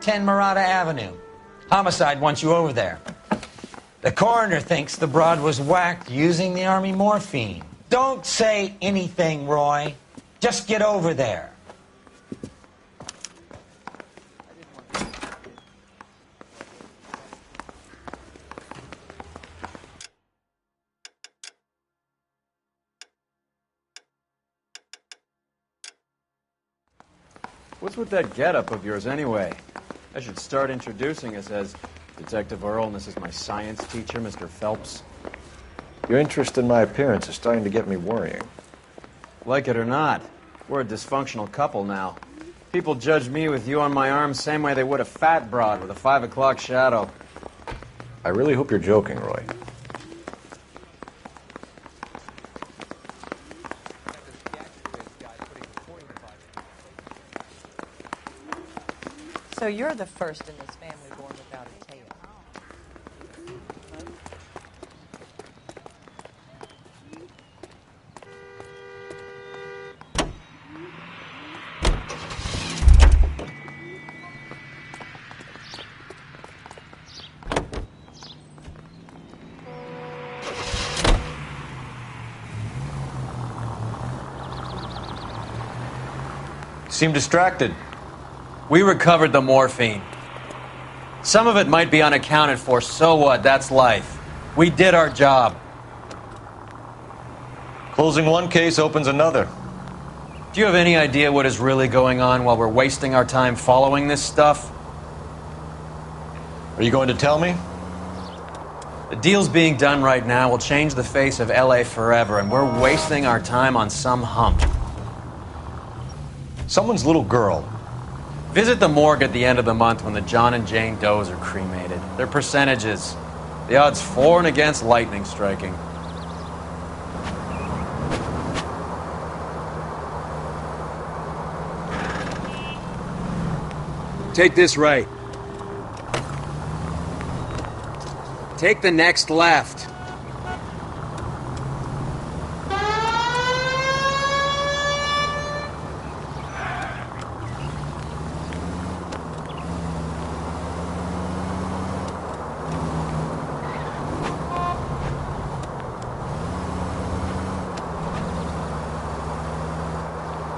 10 Murata Avenue. Homicide wants you over there. The coroner thinks the broad was whacked using the Army morphine. Don't say anything, Roy. Just get over there. What's with that getup of yours anyway? I should start introducing us as Detective Earl, and this is my science teacher, Mr. Phelps. Your interest in my appearance is starting to get me worrying. Like it or not, we're a dysfunctional couple now. People judge me with you on my arm same way they would a fat broad with a 5 o'clock shadow. I really hope you're joking, Roy. So you're the first in this family born without a tail. You seem distracted. We recovered the morphine. Some of it might be unaccounted for, so what? That's life. We did our job. Closing one case opens another. Do you have any idea what is really going on while we're wasting our time following this stuff? Are you going to tell me? The deals being done right now will change the face of L.A. forever, and we're wasting our time on some hump. Someone's little girl. Visit the morgue at the end of the month when the John and Jane Does are cremated. Their percentages. The odds for and against lightning striking. Take this right. Take the next left.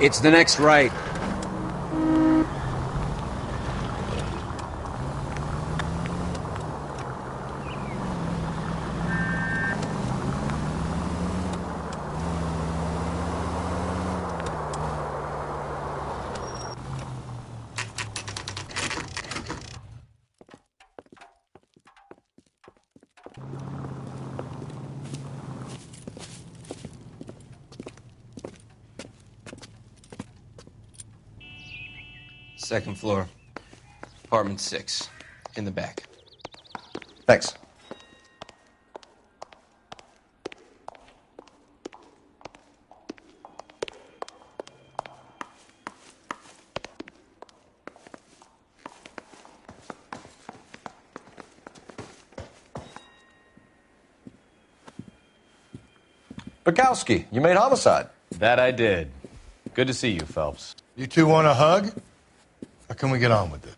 It's the next right. Second floor, apartment 6, in the back. Thanks. Bukowski, you made homicide. That I did. Good to see you, Phelps. You two want a hug? Or can we get on with it?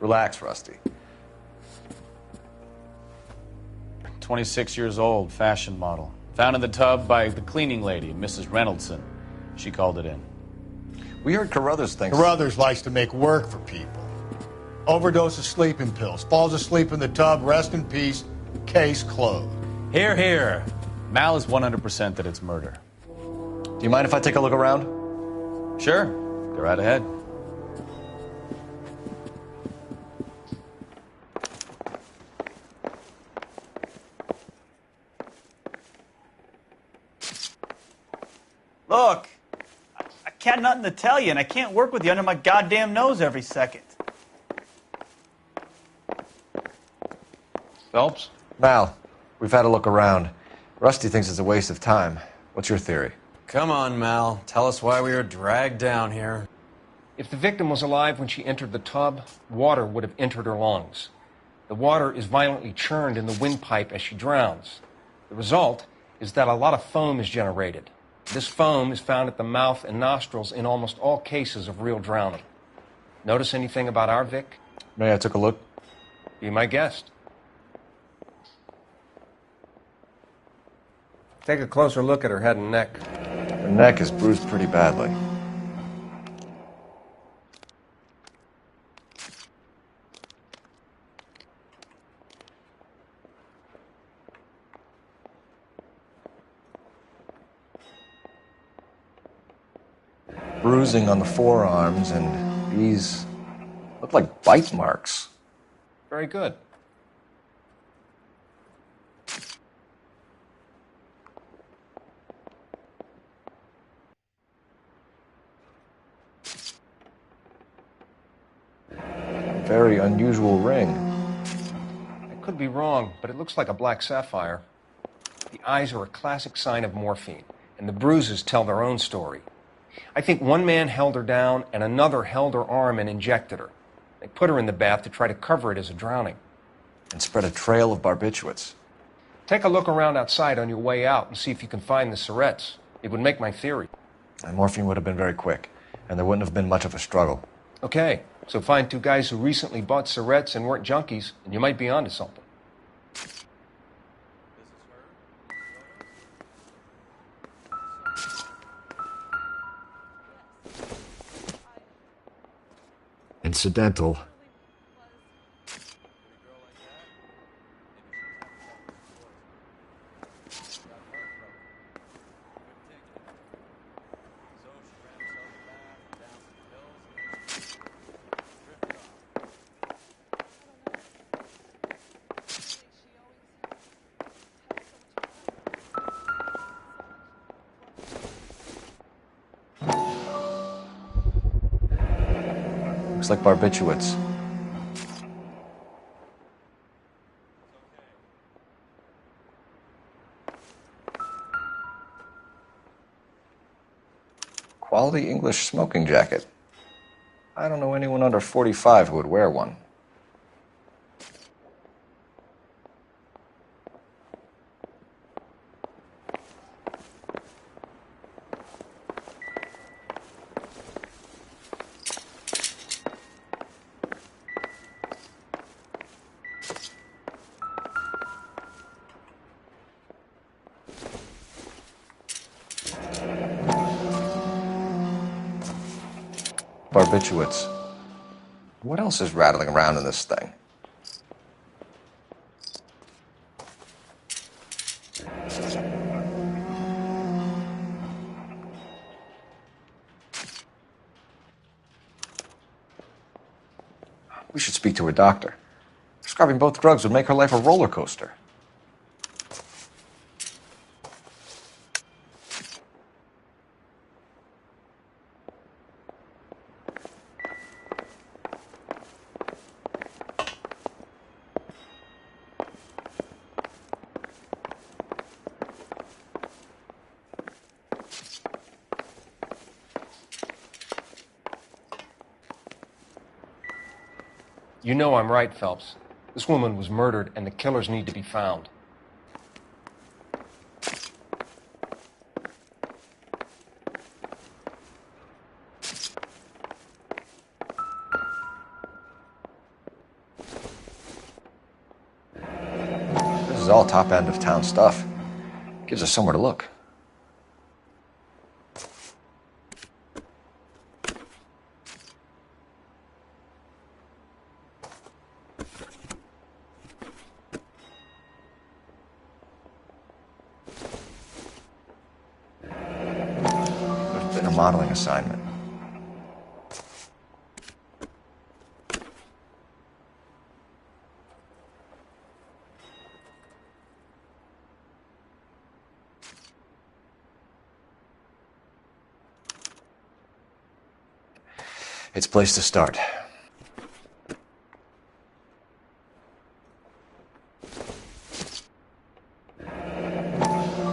Relax, Rusty. 26 years old, fashion model. Found in the tub by the cleaning lady, Mrs. Reynoldson. She called it in. We heard Carruthers thinks... Carruthers likes to make work for people. Overdose of sleeping pills. Falls asleep in the tub. Rest in peace. Case closed. Here, here. Mal is 100% that it's murder. Do you mind if I take a look around? Sure. Go right ahead. Look, I got nothing to tell you, and I can't work with you under my goddamn nose every second. Phelps? Mal, we've had a look around. Rusty thinks it's a waste of time. What's your theory? Come on, Mal. Tell us why we were dragged down here. If the victim was alive when she entered the tub, water would have entered her lungs. The water is violently churned in the windpipe as she drowns. The result is that a lot of foam is generated. This foam is found at the mouth and nostrils in almost all cases of real drowning. Notice anything about our Vic? May I took a look? Be my guest. Take a closer look at her head and neck. Her neck is bruised pretty badly. Bruising on the forearms, and these look like bite marks. Very good. Very unusual ring. I could be wrong, but it looks like a black sapphire. The eyes are a classic sign of morphine, and the bruises tell their own story. I think one man held her down and another held her arm and injected her. They put her in the bath to try to cover it as a drowning. And spread a trail of barbiturates. Take a look around outside on your way out and see if you can find the syrettes. It would make my theory. And morphine would have been very quick, and there wouldn't have been much of a struggle. Okay, so find two guys who recently bought syrettes and weren't junkies, and you might be onto something. Incidental. Looks like barbiturates. Quality English smoking jacket. I don't know anyone under 45 who would wear one. Barbiturates. What else is rattling around in this thing? We should speak to her doctor. Prescribing both drugs would make her life a roller coaster. You know I'm right, Phelps. This woman was murdered, and the killers need to be found. This is all top end of town stuff. Gives us somewhere to look. There's been a modeling assignment. It's a place to start.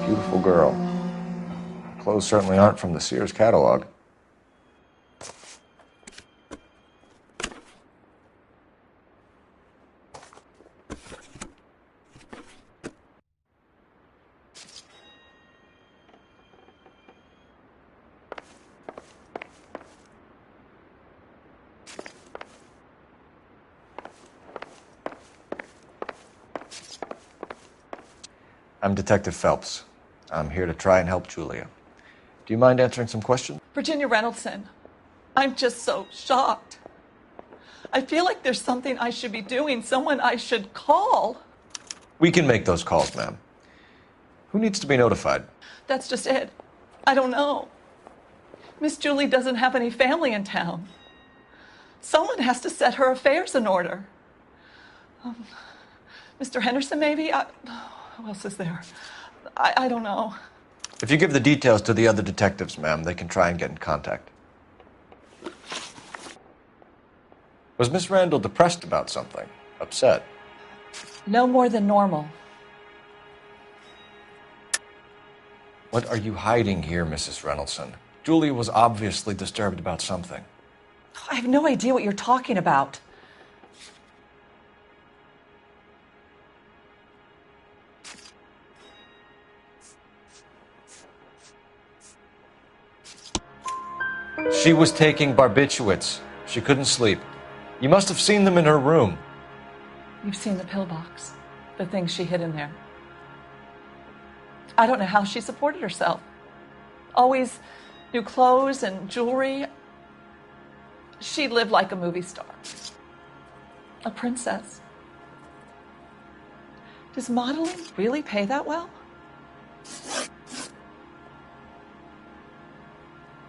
Beautiful girl. Clothes certainly aren't from the Sears catalog. I'm Detective Phelps. I'm here to try and help Julia. Do you mind answering some questions? Virginia Reynoldson, I'm just so shocked. I feel like there's something I should be doing, someone I should call. We can make those calls, ma'am. Who needs to be notified? That's just it. I don't know. Miss Julie doesn't have any family in town. Someone has to set her affairs in order. Mr. Henderson, maybe? Who else is there? I don't know. If you give the details to the other detectives, ma'am, they can try and get in contact. Was Miss Randall depressed about something? Upset? No more than normal. What are you hiding here, Mrs. Reynoldson? Julia was obviously disturbed about something. I have no idea what you're talking about. She was taking barbiturates. She couldn't sleep. You must have seen them in her room. You've seen the pillbox, the things she hid in there. I don't know how she supported herself. Always new clothes and jewelry. She lived like a movie star. A princess. Does modeling really pay that well?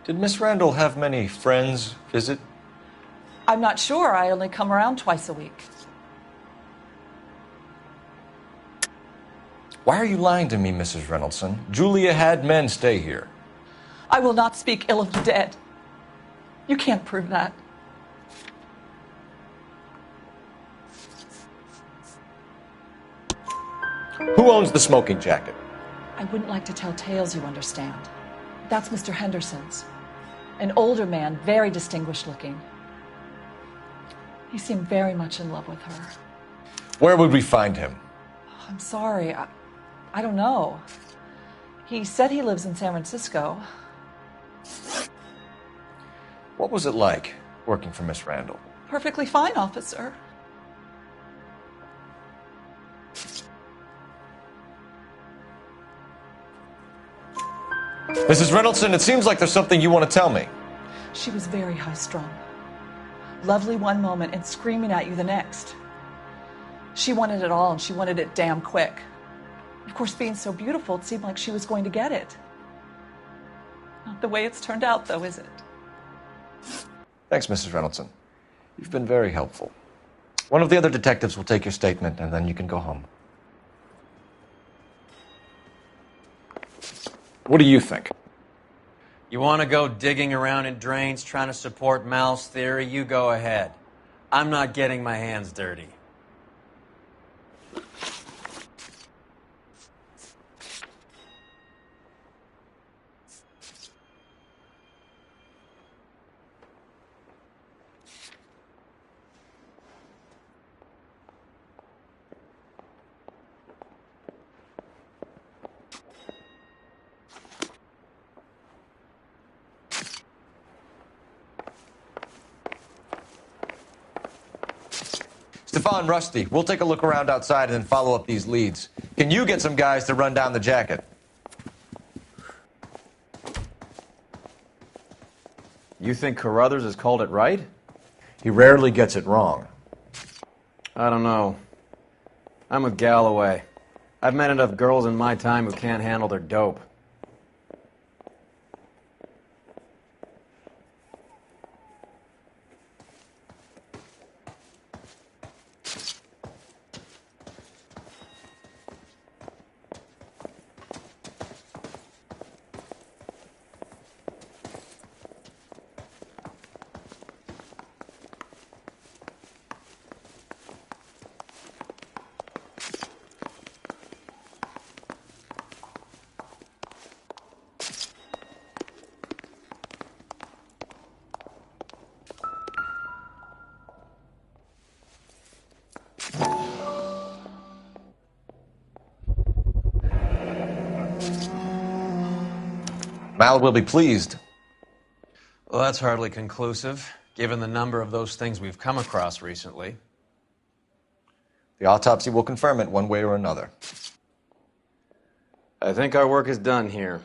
Did Miss Randall have many friends visit? I'm not sure. I only come around twice a week. Why are you lying to me, Mrs. Reynoldson? Julia had men stay here. I will not speak ill of the dead. You can't prove that. Who owns the smoking jacket? I wouldn't like to tell tales, you understand. That's Mr. Henderson's. An older man, very distinguished looking. He seemed very much in love with her. Where would we find him? I'm sorry. I don't know. He said he lives in San Francisco. What was it like working for Miss Randall? Perfectly fine, officer. Mrs. Reynoldson, it seems like there's something you want to tell me. She was very high-strung. Lovely one moment and screaming at you the next. She wanted it all, and she wanted it damn quick. Of course, being so beautiful, it seemed like she was going to get it. Not the way it's turned out, though, is it? Thanks, Mrs. Reynoldson. You've been very helpful. One of the other detectives will take your statement, and then you can go home. What do you think? You want to go digging around in drains trying to support Mal's theory? You go ahead. I'm not getting my hands dirty. Stefan, Rusty, we'll take a look around outside and then follow up these leads. Can you get some guys to run down the jacket? You think Carruthers has called it right? He rarely gets it wrong. I don't know. I'm with Galloway. I've met enough girls in my time who can't handle their dope. Mal will be pleased. Well, that's hardly conclusive, given the number of those things we've come across recently. The autopsy will confirm it one way or another. I think our work is done here.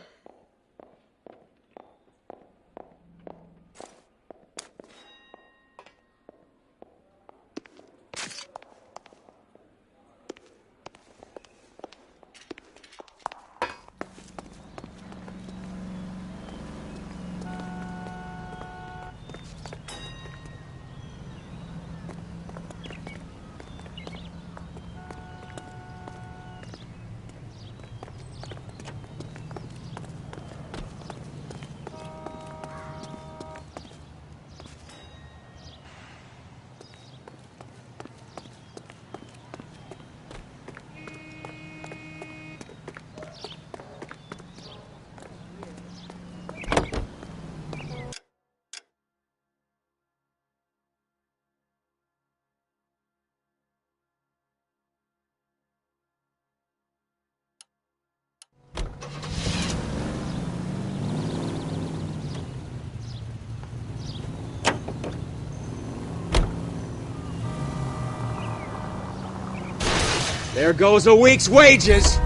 There goes a week's wages!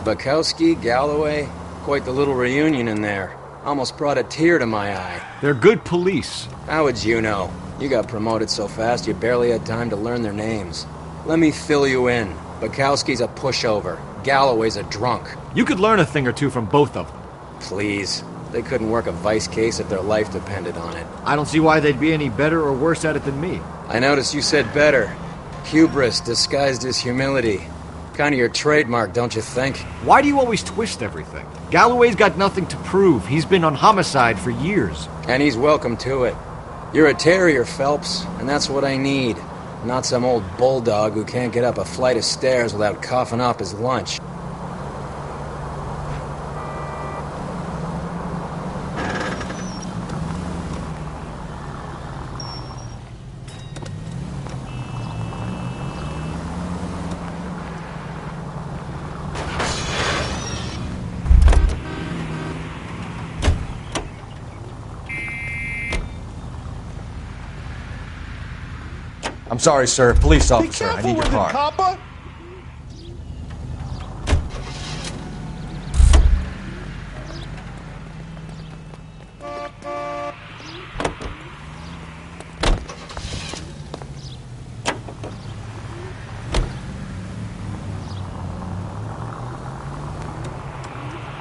Bukowski, Galloway, quite the little reunion in there. Almost brought a tear to my eye. They're good police. How would you know? You got promoted so fast you barely had time to learn their names. Let me fill you in. Bukowski's a pushover. Galloway's a drunk. You could learn a thing or two from both of them. Please. They couldn't work a vice case if their life depended on it. I don't see why they'd be any better or worse at it than me. I noticed you said better. Hubris disguised as humility. Kind of your trademark, don't you think? Why do you always twist everything? Galloway's got nothing to prove. He's been on homicide for years. And he's welcome to it. You're a terrier, Phelps, and that's what I need. Not some old bulldog who can't get up a flight of stairs without coughing off his lunch. I'm sorry, sir. Police officer, I need your car. Copper.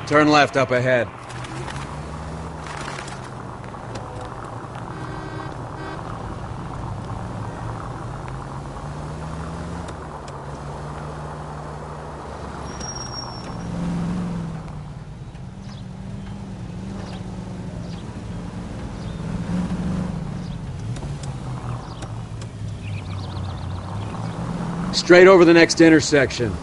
Turn left up ahead. Straight over the next intersection.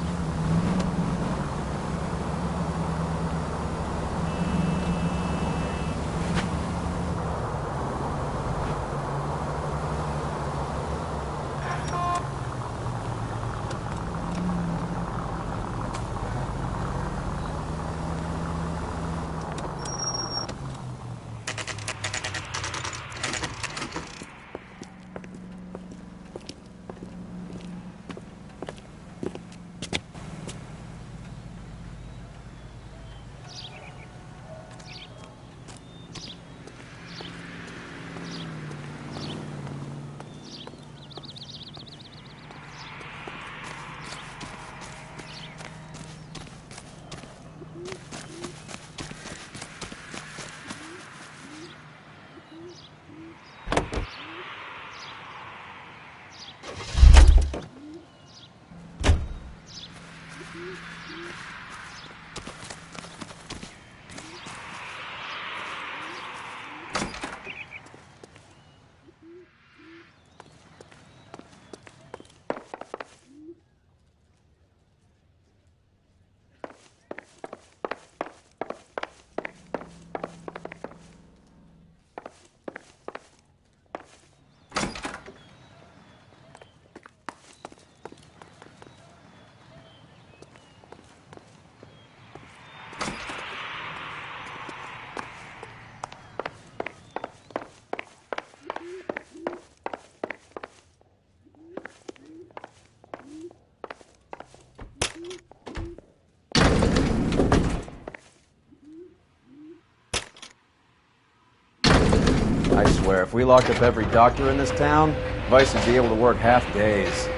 swear, if we locked up every doctor in this town, Vice would be able to work half days.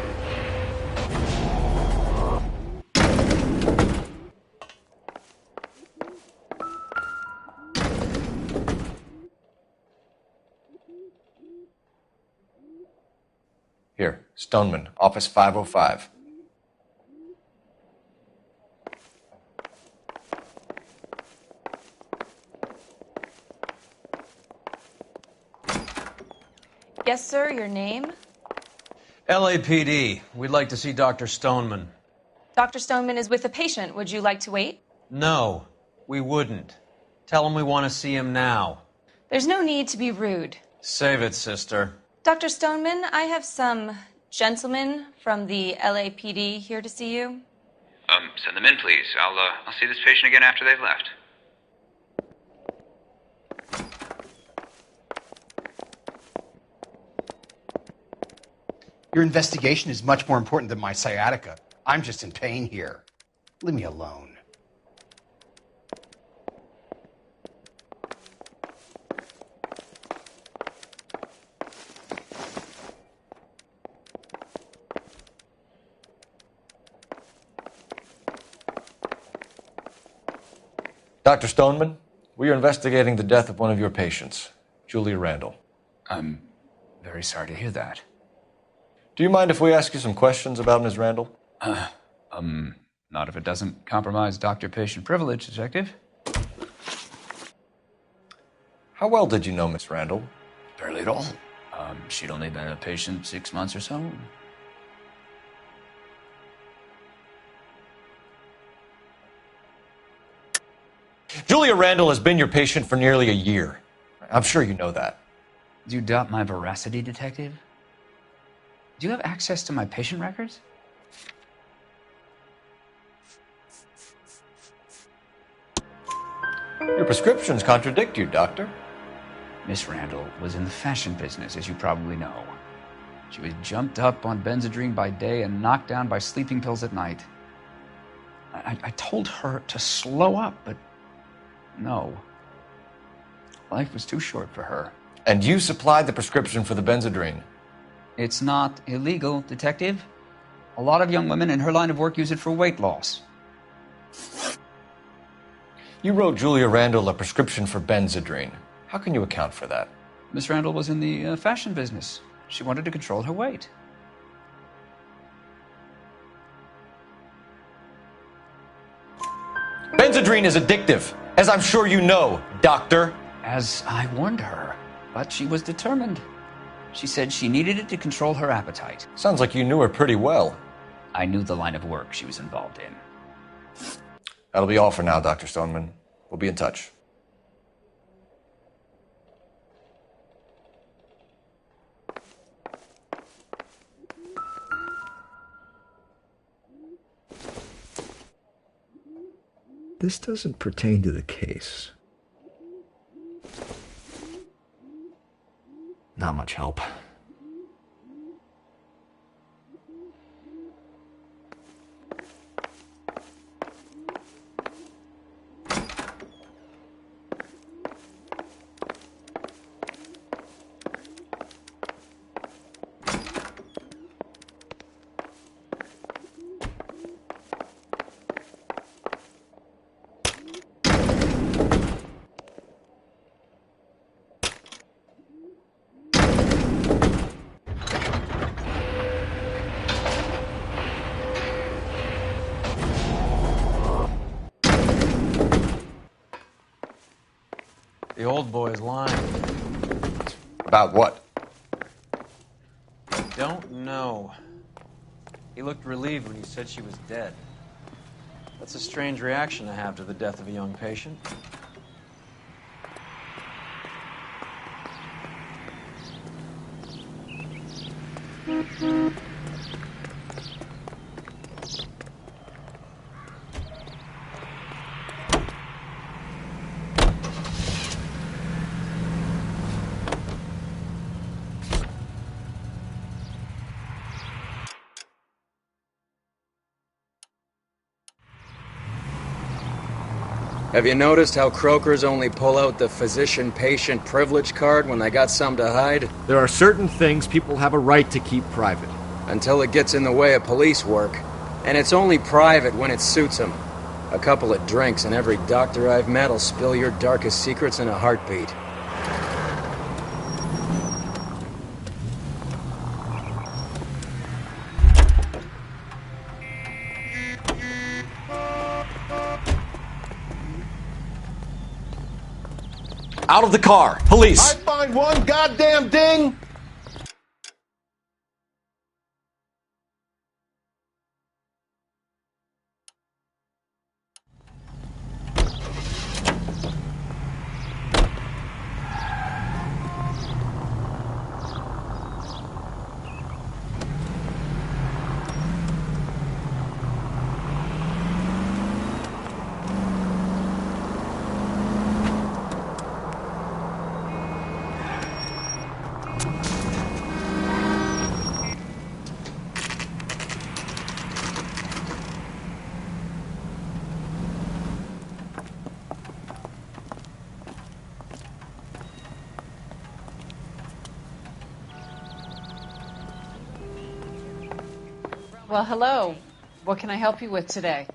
Here, Stoneman, office 505. Yes, sir, your name? LAPD. We'd like to see Dr. Stoneman. Dr. Stoneman is with a patient. Would you like to wait? No, we wouldn't. Tell him we want to see him now. There's no need to be rude. Save it, sister. Dr. Stoneman, I have some gentlemen from the LAPD here to see you. Send them in, please. I'll see this patient again after they've left. Your investigation is much more important than my sciatica. I'm just in pain here. Leave me alone. Dr. Stoneman, we are investigating the death of one of your patients, Julia Randall. I'm very sorry to hear that. Do you mind if we ask you some questions about Ms. Randall? Not if it doesn't compromise doctor-patient privilege, Detective. How well did you know Miss Randall? Barely at all. She'd only been a patient 6 months or so. Julia Randall has been your patient for nearly a year. I'm sure you know that. Do you doubt my veracity, Detective? Do you have access to my patient records? Your prescriptions contradict you, Doctor. Miss Randall was in the fashion business, as you probably know. She was jumped up on Benzedrine by day and knocked down by sleeping pills at night. I told her to slow up, but no. Life was too short for her. And you supplied the prescription for the Benzedrine? It's not illegal, Detective. A lot of young women in her line of work use it for weight loss. You wrote Julia Randall a prescription for Benzedrine. How can you account for that? Miss Randall was in the fashion business. She wanted to control her weight. Benzedrine is addictive, as I'm sure you know, Doctor. As I warned her, but she was determined. She said she needed it to control her appetite. Sounds like you knew her pretty well. I knew the line of work she was involved in. That'll be all for now, Dr. Stoneman. We'll be in touch. This doesn't pertain to the case. Not much help. The old boy's lying. About what? I don't know. He looked relieved when you said she was dead. That's a strange reaction to have to the death of a young patient. Have you noticed how croakers only pull out the physician-patient privilege card when they got something to hide? There are certain things people have a right to keep private. Until it gets in the way of police work. And it's only private when it suits them. A couple of drinks and every doctor I've met will spill your darkest secrets in a heartbeat. Out of the car! Police! I find one goddamn ding! Well, hello. What can I help you with today?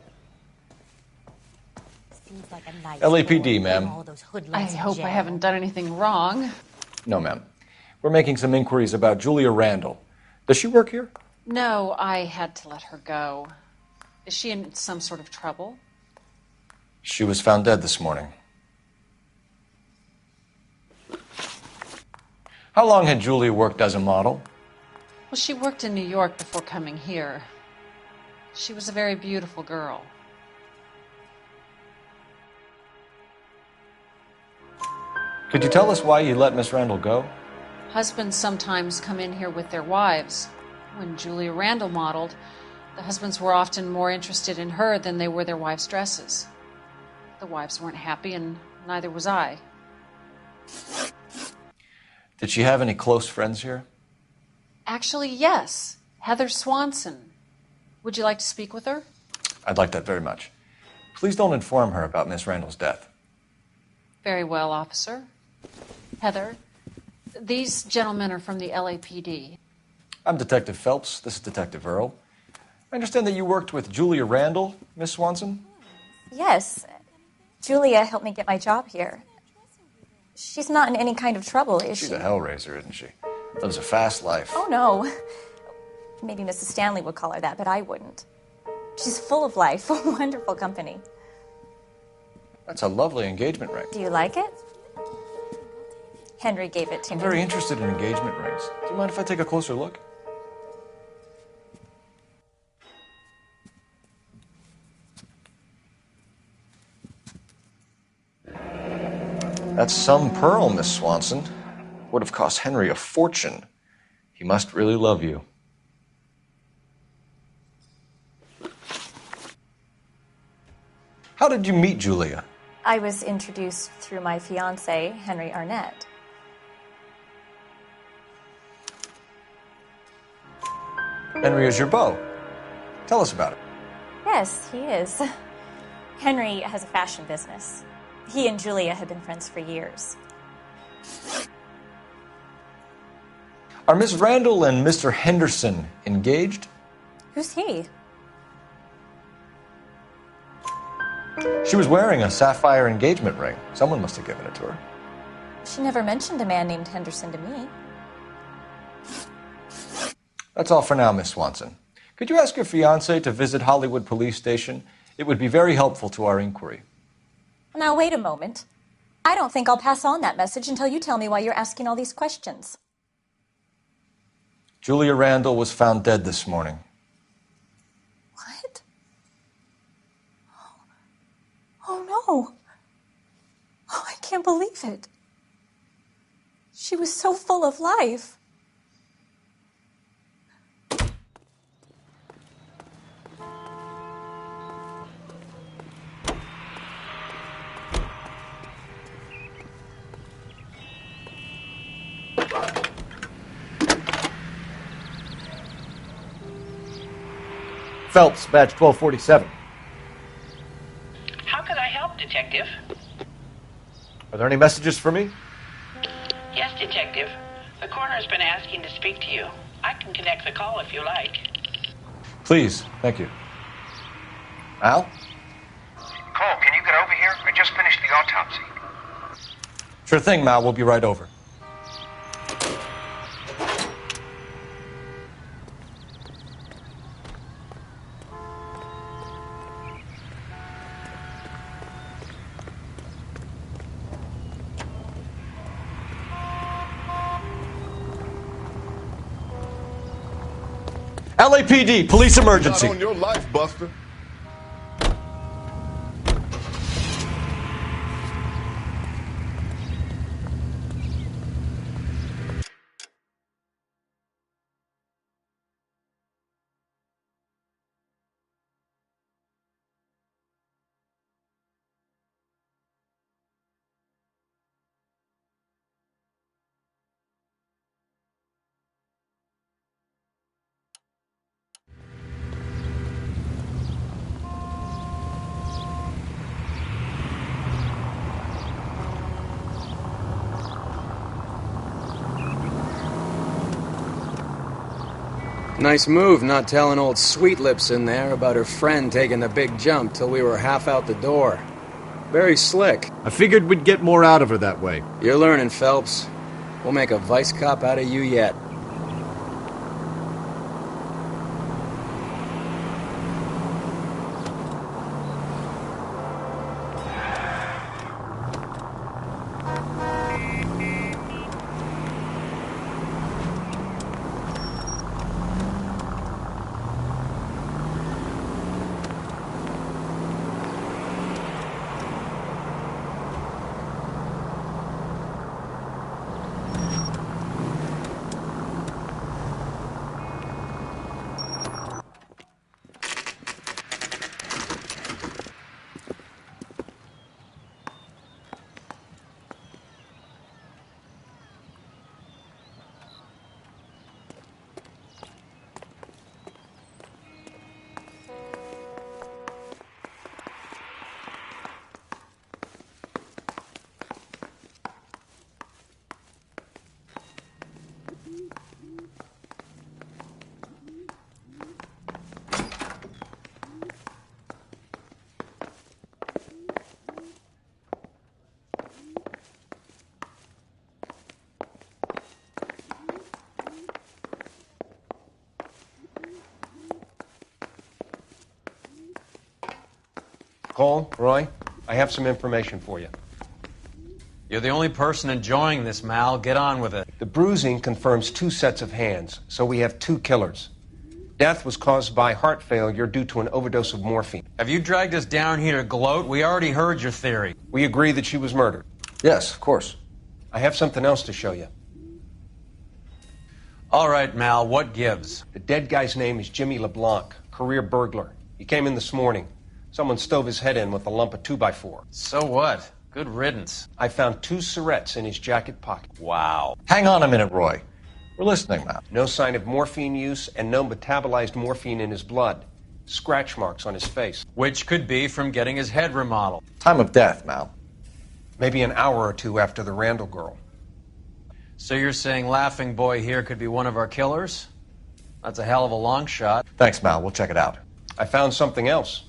Seems like a nice LAPD, ma'am. I hope I haven't done anything wrong. No, ma'am. We're making some inquiries about Julia Randall. Does she work here? No, I had to let her go. Is she in some sort of trouble? She was found dead this morning. How long had Julia worked as a model? Well, she worked in New York before coming here. She was a very beautiful girl. Could you tell us why you let Miss Randall go? Husbands sometimes come in here with their wives. When Julia Randall modeled, the husbands were often more interested in her than they were their wives' dresses. The wives weren't happy, and neither was I. Did she have any close friends here? Actually, yes. Heather Swanson. Would you like to speak with her? I'd like that very much. Please don't inform her about Miss Randall's death. Very well, officer. Heather, these gentlemen are from the LAPD. I'm Detective Phelps. This is Detective Earl. I understand that you worked with Julia Randall, Miss Swanson? Yes. Julia helped me get my job here. She's not in any kind of trouble, is she? She's a hellraiser, isn't she? Lives a fast life. Oh, no. Maybe Mrs. Stanley would call her that, but I wouldn't. She's full of life, wonderful company. That's a lovely engagement ring. Do you like it? Henry gave it to me. I'm very interested in engagement rings. Do you mind if I take a closer look? That's some pearl, Miss Swanson. Would have cost Henry a fortune. He must really love you. How did you meet Julia? I was introduced through my fiancé, Henry Arnett. Henry is your beau. Tell us about it. Yes, he is. Henry has a fashion business. He and Julia have been friends for years. Are Miss Randall and Mr. Henderson engaged? Who's he? She was wearing a sapphire engagement ring. Someone must have given it to her. She never mentioned a man named Henderson to me. That's all for now, Miss Swanson. Could you ask your fiancé to visit Hollywood Police Station? It would be very helpful to our inquiry. Now, wait a moment. I don't think I'll pass on that message until you tell me why you're asking all these questions. Julia Randall was found dead this morning. What? Oh, no. Oh, I can't believe it. She was so full of life. Phelps, badge 1247. How could I help, Detective? Are there any messages for me? Yes, Detective. The coroner's been asking to speak to you. I can connect the call if you like. Please, thank you. Al? Cole, can you get over here? I just finished the autopsy. Sure thing, Mal. We'll be right over. LAPD, police emergency. Not on your life, Buster. Nice move not telling old Sweet Lips in there about her friend taking the big jump till we were half out the door. Very slick. I figured we'd get more out of her that way. You're learning, Phelps. We'll make a vice cop out of you yet. Cole, Roy, I have some information for you. You're the only person enjoying this, Mal. Get on with it. The bruising confirms 2 sets of hands, so we have 2 killers. Death was caused by heart failure due to an overdose of morphine. Have you dragged us down here to gloat? We already heard your theory. We agree that she was murdered. Yes, of course. I have something else to show you. All right, Mal, what gives? The dead guy's name is Jimmy LeBlanc, career burglar. He came in this morning. Someone stove his head in with a lump of 2x4. So what? Good riddance. I found 2 Syrettes in his jacket pocket. Wow. Hang on a minute, Roy. We're listening now. No sign of morphine use and no metabolized morphine in his blood. Scratch marks on his face. Which could be from getting his head remodeled. Time of death, Mal. Maybe an hour or 2 after the Randall girl. So you're saying Laughing Boy here could be one of our killers? That's a hell of a long shot. Thanks, Mal. We'll check it out. I found something else.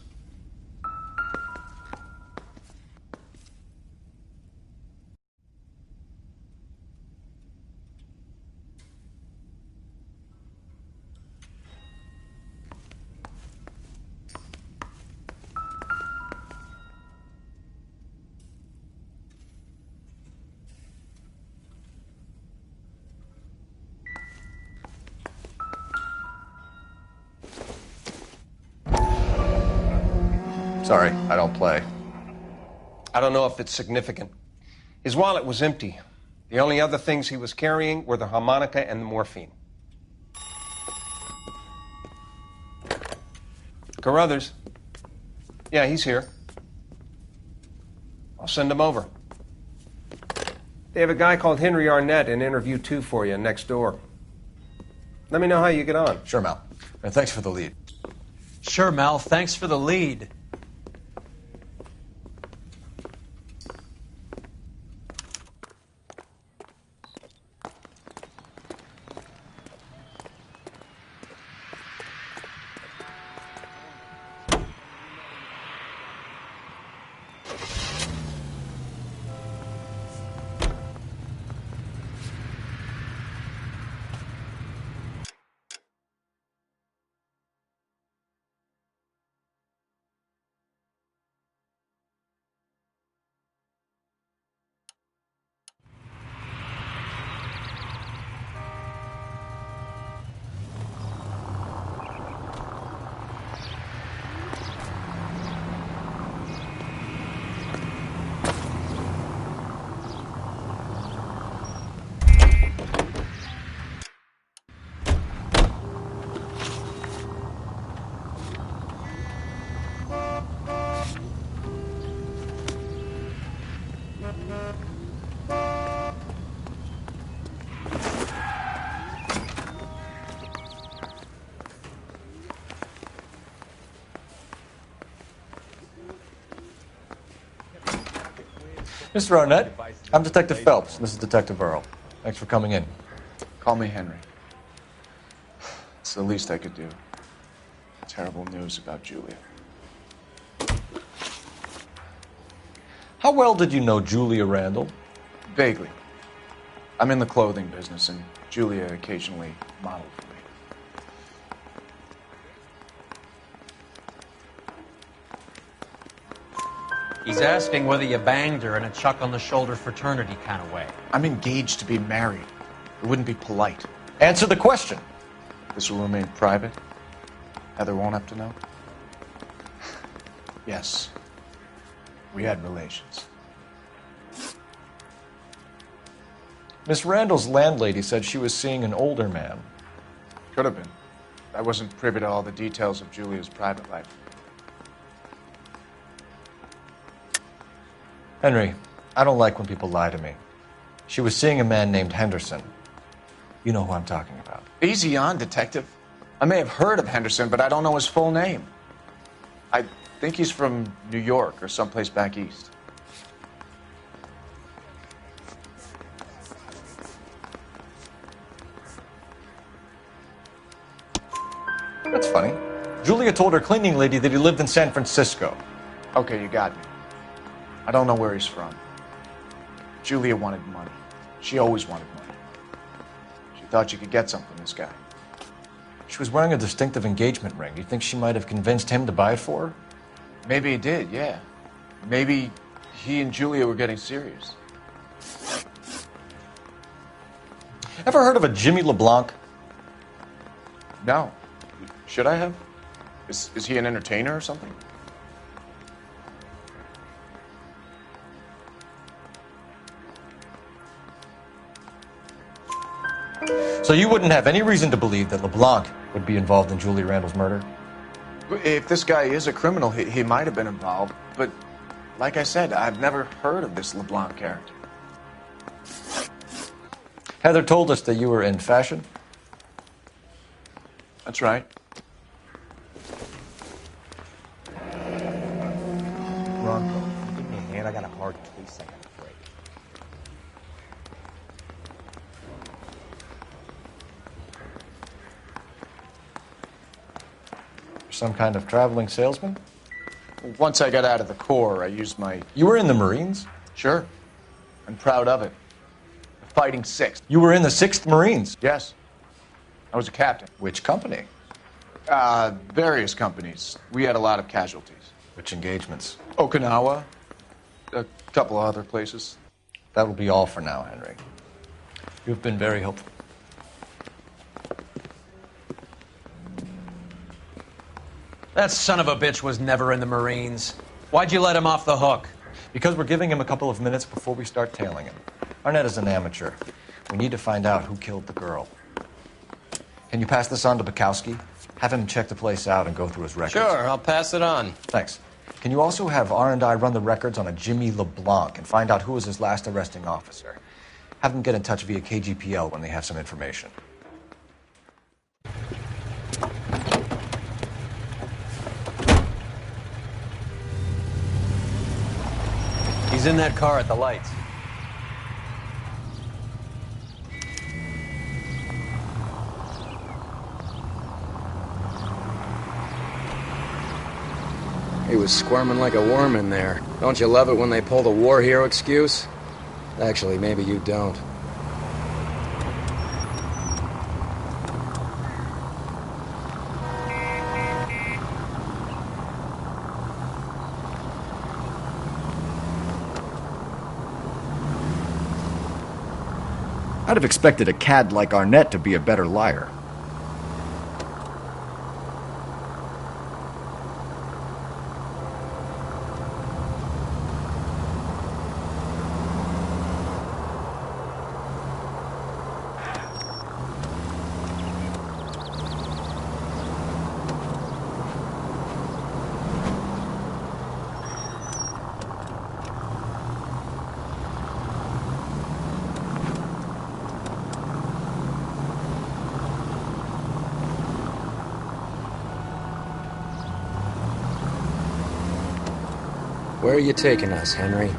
Sorry, I don't play. I don't know if it's significant. His wallet was empty. The only other things he was carrying were the harmonica and the morphine. Carruthers. Yeah, he's here. I'll send him over. They have a guy called Henry Arnett in interview 2 for you next door. Let me know how you get on. Sure, Mal. And thanks for the lead. Sure, Mal. Thanks for the lead. Mr. Arnett, I'm Detective Phelps. This is Detective Earl. Thanks for coming in. Call me Henry. It's the least I could do. Terrible news about Julia. How well did you know Julia Randall? Vaguely. I'm in the clothing business, and Julia occasionally modeled for me. He's asking whether you banged her in a chuck-on-the-shoulder fraternity kind of way. I'm engaged to be married. It wouldn't be polite. Answer the question. This will remain private? Heather won't have to know? Yes. We had relations. Miss Randall's landlady said she was seeing an older man. Could have been. I wasn't privy to all the details of Julia's private life. Henry, I don't like when people lie to me. She was seeing a man named Henderson. You know who I'm talking about. Easy on, Detective. I may have heard of Henderson, but I don't know his full name. I think he's from New York or someplace back east. That's funny. Julia told her cleaning lady that he lived in San Francisco. Okay, you got me. I don't know where he's from. Julia wanted money. She always wanted money. She thought she could get something from this guy. She was wearing a distinctive engagement ring. Do you think she might have convinced him to buy it for her? Maybe he did, yeah. Maybe he and Julia were getting serious. Ever heard of a Jimmy LeBlanc? No. Should I have? Is he an entertainer or something? So you wouldn't have any reason to believe that LeBlanc would be involved in Julia Randall's murder? If this guy is a criminal, he might have been involved. But like I said, I've never heard of this LeBlanc character. Heather told us that you were in fashion. That's right. Bronco, give me a hand. I got a hard case I gotta break. Some kind of traveling salesman? Once I got out of the Corps, I used my... You were in the Marines? Sure. I'm proud of it. Fighting 6th. You were in the 6th Marines? Yes. I was a captain. Which company? Various companies. We had a lot of casualties. Which engagements? Okinawa. A couple of other places. That will be all for now, Henry. You've been very helpful. That son of a bitch was never in the Marines. Why'd you let him off the hook? Because we're giving him a couple of minutes before we start tailing him. Arnett is an amateur. We need to find out who killed the girl. Can you pass this on to Bukowski? Have him check the place out and go through his records. Sure, I'll pass it on. Thanks. Can you also have R&I run the records on a Jimmy LeBlanc and find out who was his last arresting officer? Have them get in touch via KGPL when they have some information. He's in that car at the lights. He was squirming like a worm in there. Don't you love it when they pull the war hero excuse? Actually, maybe you don't. I'd have expected a cad like Arnett to be a better liar. Where are you taking us, Henry?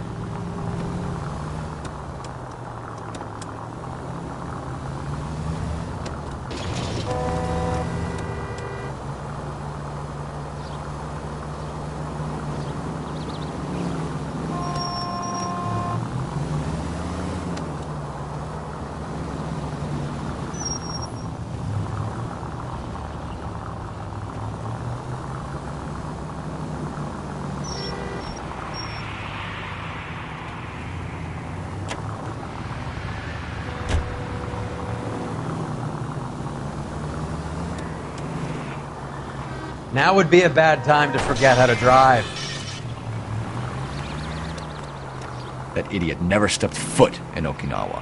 Now would be a bad time to forget how to drive. That idiot never stepped foot in Okinawa.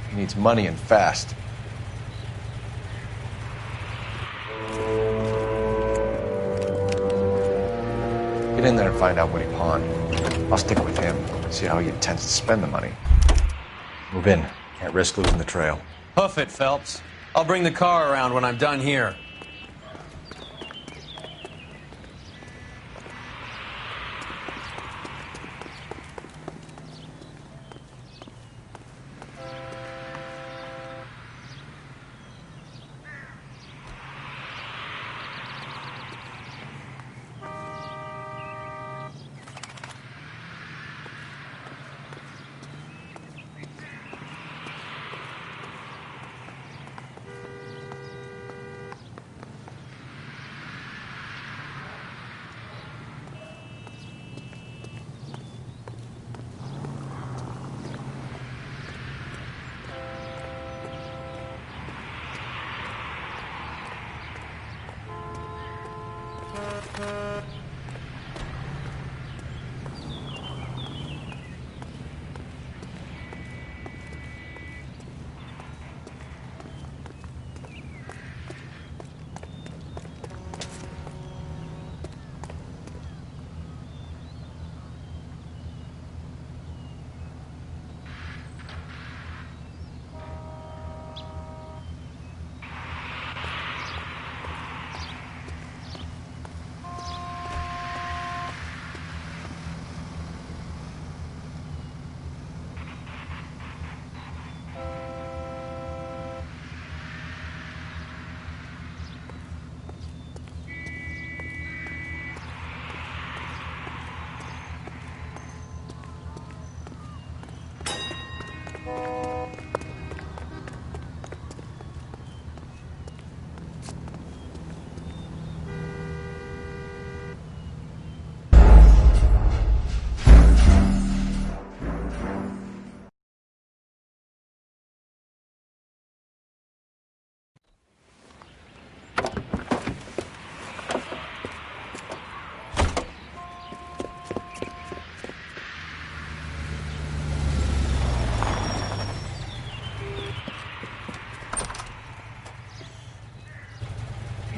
He needs money and fast. Get in there and find out what he pawned. I'll stick with him, see how he intends to spend the money. Move in. Can't risk losing the trail. Hoof it, Phelps. I'll bring the car around when I'm done here.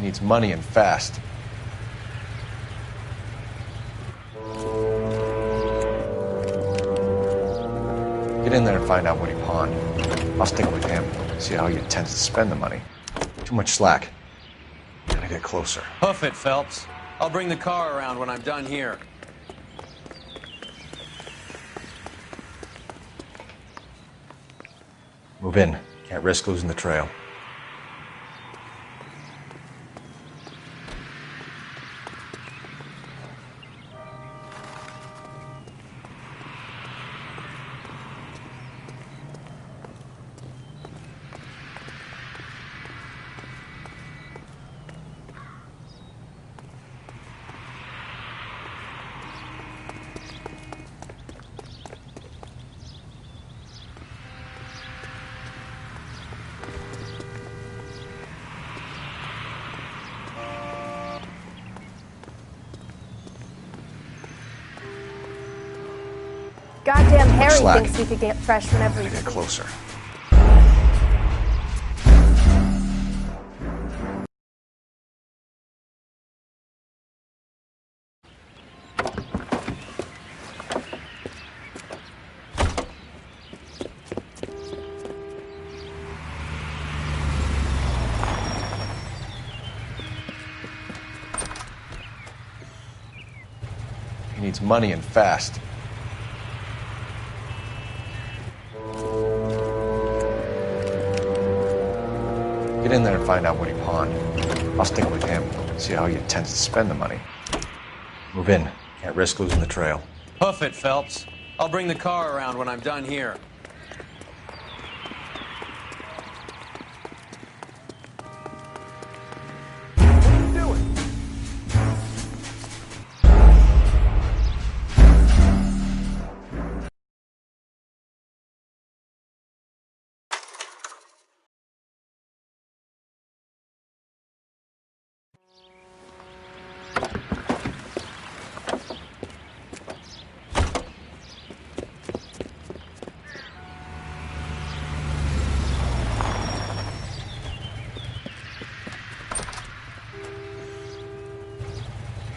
He needs money and fast. Get in there and find out what he pawned. I'll stick with him, see how he intends to spend the money. Too much slack. Gotta get closer. Hoof it, Phelps. I'll bring the car around when I'm done here. Move in. Can't risk losing the trail. Goddamn Harry Slack. thinks he could get fresh whenever he Get closer. He needs money and fast. Get in there and find out what he pawned. I'll stick with him, see how he intends to spend the money. Move in. Can't risk losing the trail. Hoof it, Phelps. I'll bring the car around when I'm done here.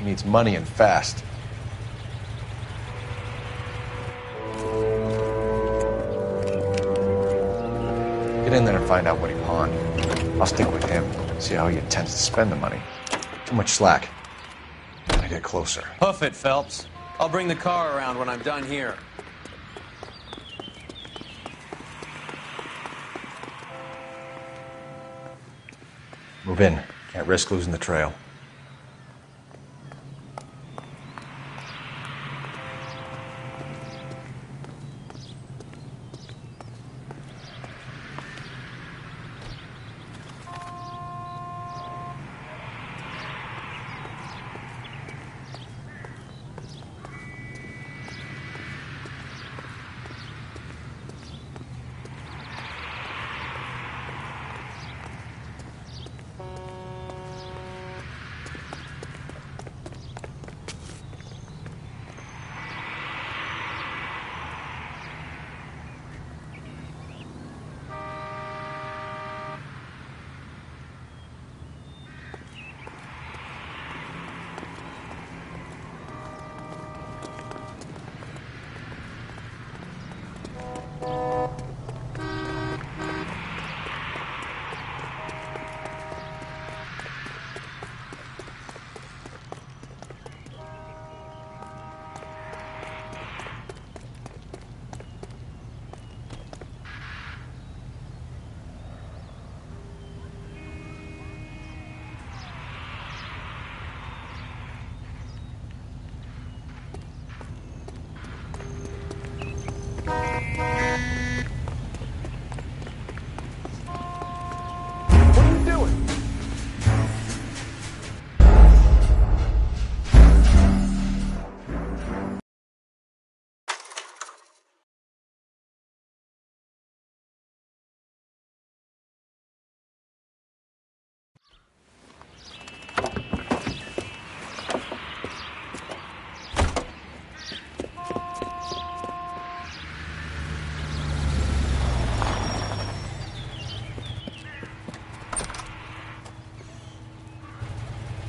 He needs money and fast. Get in there and find out what he pawned. I'll stick with him, see how he intends to spend the money. Too much slack. Gotta get closer. Hoof it, Phelps. I'll bring the car around when I'm done here. Move in. Can't risk losing the trail.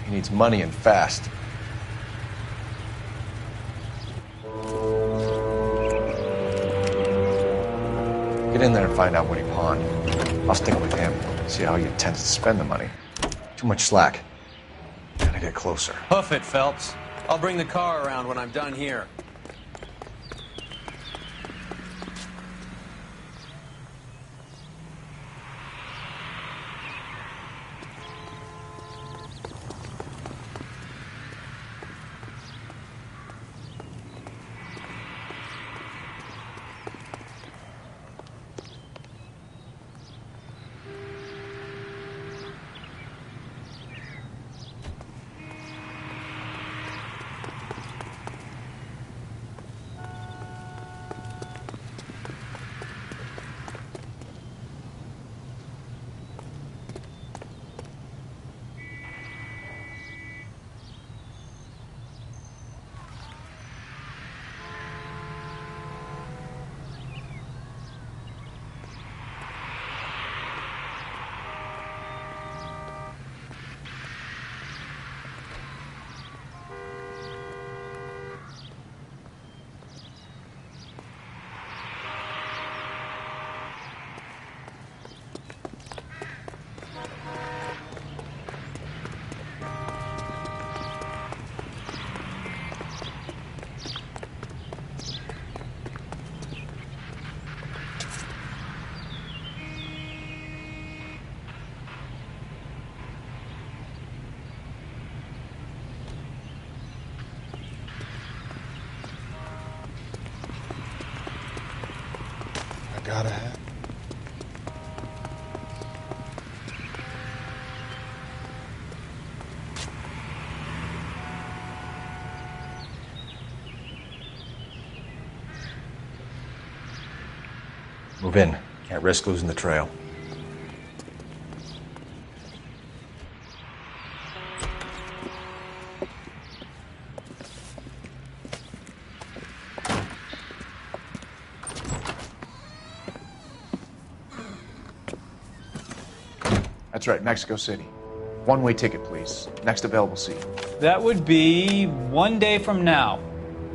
He needs money and fast. Get in there and find out what he pawned. I'll stick with him, see how he intends to spend the money. Too much slack. Gotta get closer. Hoof it, Phelps. I'll bring the car around when I'm done here. Forgot a hat. Move in. Can't risk losing the trail. That's right, Mexico City. One-way ticket, please. Next available seat. That would be 1 day from now.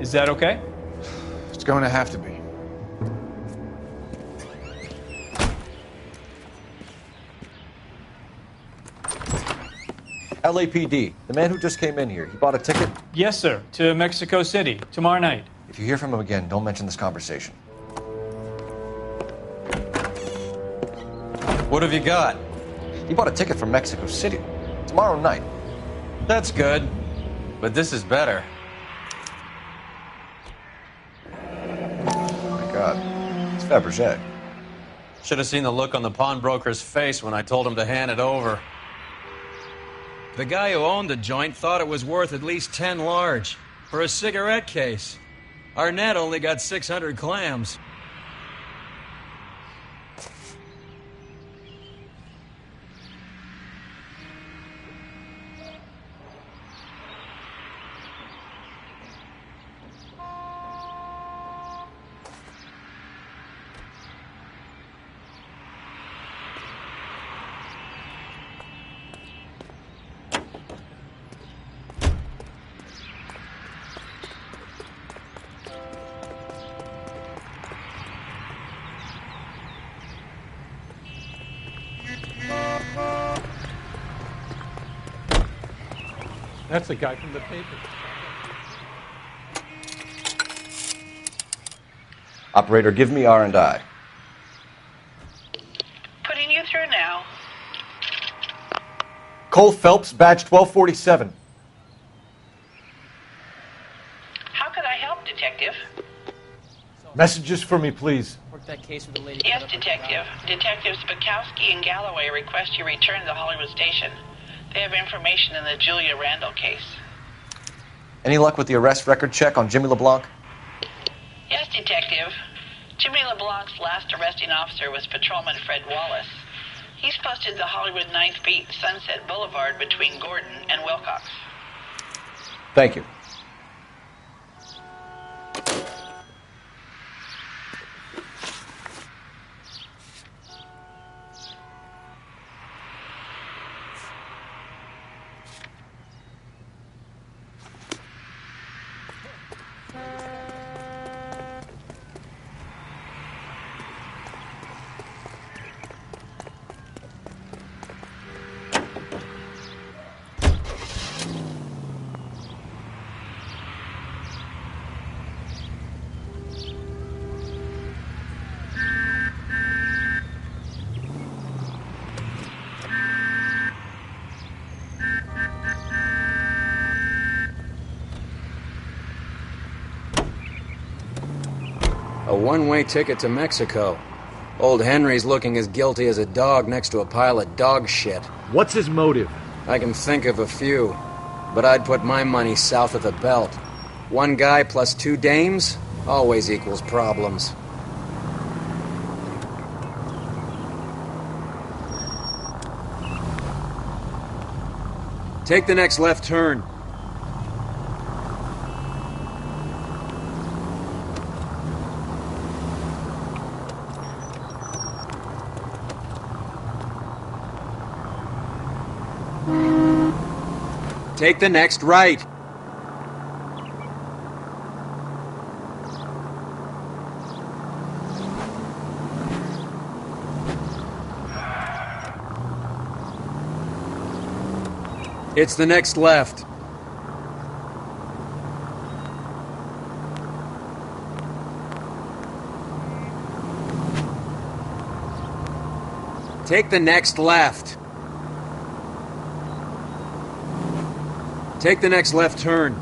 Is that okay? It's going to have to be. LAPD, the man who just came in here, he bought a ticket? Yes, sir. To Mexico City, tomorrow night. If you hear from him again, don't mention this conversation. What have you got? He bought a ticket from Mexico City. Tomorrow night. That's good. But this is better. Oh my God. It's Fabergé. Should have seen the look on the pawnbroker's face when I told him to hand it over. The guy who owned the joint thought it was worth at least 10 large for a cigarette case. Arnett only got 600 clams. That's the guy from the paper. Operator, give me R&I. Putting you through now. Cole Phelps, badge 1247. How could I help, Detective? Messages for me, please. Work that case with the lady. Yes, Detective. Detectives Bukowski and Galloway request you return to the Hollywood station. They have information in the Julia Randall case. Any luck with the arrest record check on Jimmy LeBlanc? Yes, Detective. Jimmy LeBlanc's last arresting officer was Patrolman Fred Wallace. He's posted the Hollywood 9th Beat, Sunset Boulevard between Gordon and Wilcox. Thank you. A one-way ticket to Mexico. Old Henry's looking as guilty as a dog next to a pile of dog shit. What's his motive? I can think of a few, but I'd put my money south of the belt. One guy plus two dames always equals problems. Take the next left turn. Take the next right. It's the next left. Take the next left. Take the next left turn.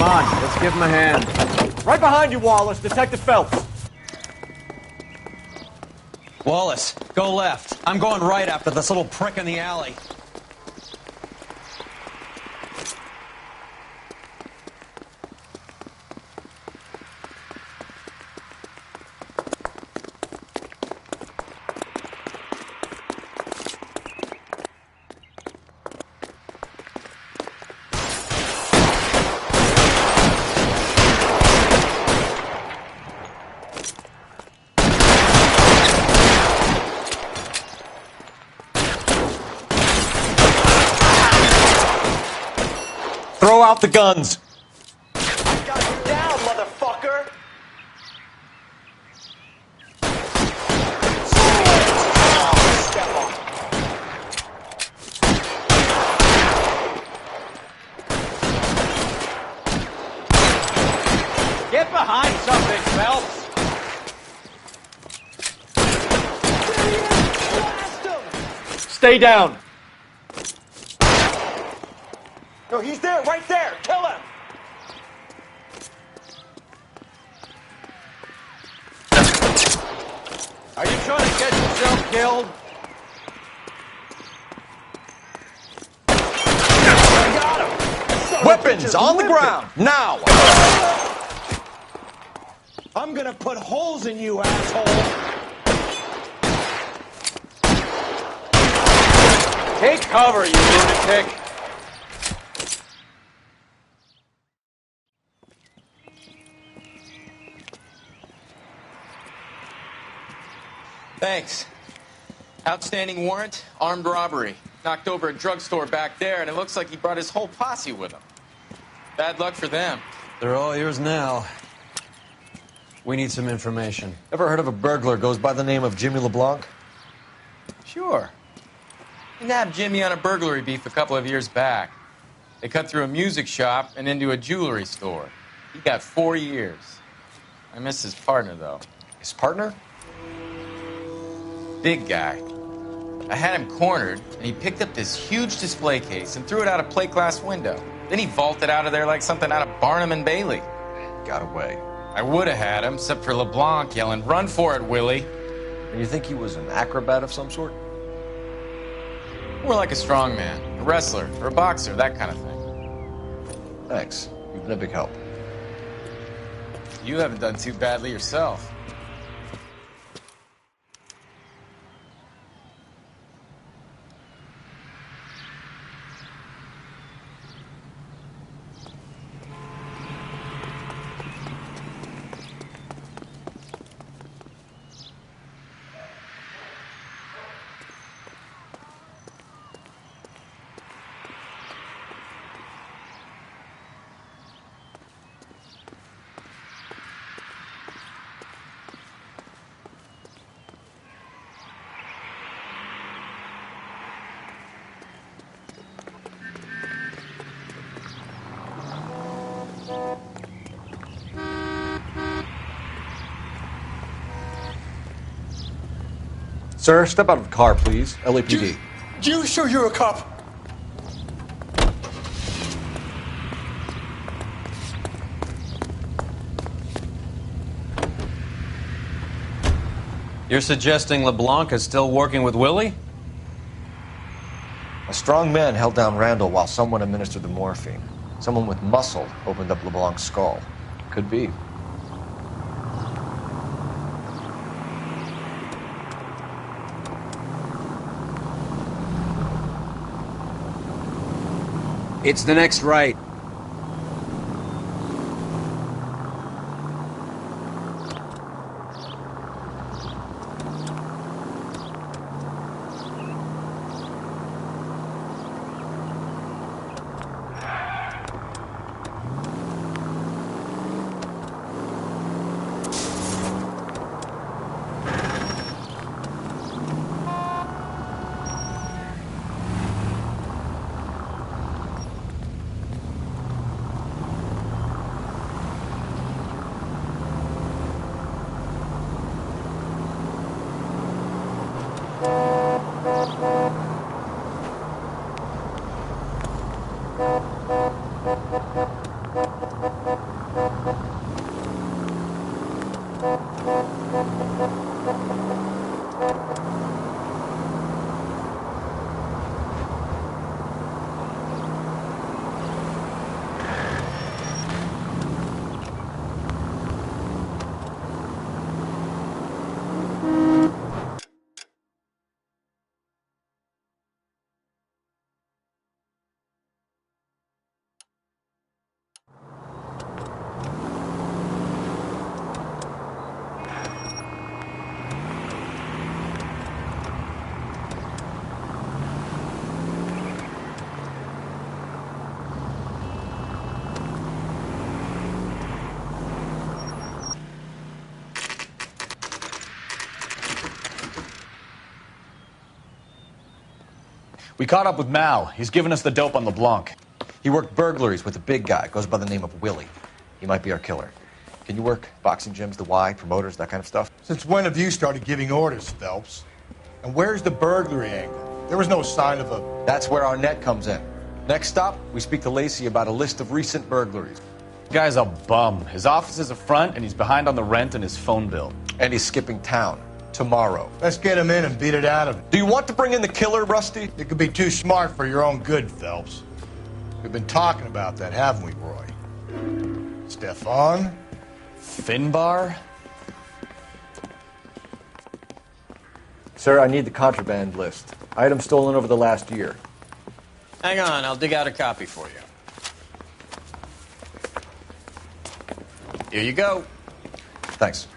on, let's give him a hand. Right behind you, Wallace. Detective Phelps. Wallace, go left. I'm going right after this little prick in the alley. Throw out the guns. Got you down, motherfucker! Step on. Get behind something, Phelps. Stay down. No, he's there, right there. Kill him. Are you trying to get yourself killed? I got him. Weapons on the ground, now! I'm gonna put holes in you, asshole. Take cover, you lunatic. Thanks. Outstanding warrant, armed robbery. Knocked over a drugstore back there, and it looks like he brought his whole posse with him. Bad luck for them. They're all yours now. We need some information. Ever heard of a burglar goes by the name of Jimmy LeBlanc? Sure. We nabbed Jimmy on a burglary beef a couple of years back. They cut through a music shop and into a jewelry store. He got 4 years. I miss his partner, though. His partner? Big guy. I had him cornered, and he picked up this huge display case and threw it out a plate glass window. Then he vaulted out of there like something out of Barnum and Bailey. Got away. I would have had him, except for LeBlanc yelling, "Run for it, Willie!" And you think he was an acrobat of some sort? More like a strongman, a wrestler, or a boxer, that kind of thing. Thanks. You've been a big help. You haven't done too badly yourself. Sir, step out of the car, please. LAPD. You sure you're a cop? You're suggesting LeBlanc is still working with Willie? A strong man held down Randall while someone administered the morphine. Someone with muscle opened up LeBlanc's skull. Could be. It's the next right. We caught up with Mal. He's given us the dope on LeBlanc. He worked burglaries with a big guy. Goes by the name of Willie. He might be our killer. Can you work boxing gyms, the Y, promoters, that kind of stuff? Since when have you started giving orders, Phelps? And where's the burglary angle? There was no sign of a... That's where our net comes in. Next stop, we speak to Lacey about a list of recent burglaries. The guy's a bum. His office is a front, and he's behind on the rent and his phone bill. And he's skipping town tomorrow. Let's get him in and beat it out of him. Do you want to bring in the killer, Rusty? You could be too smart for your own good, Phelps. We've been talking about that, haven't we, Roy? Stefan? Finbar? Sir, I need the contraband list. Items stolen over the last year. Hang on, I'll dig out a copy for you. Here you go. Thanks.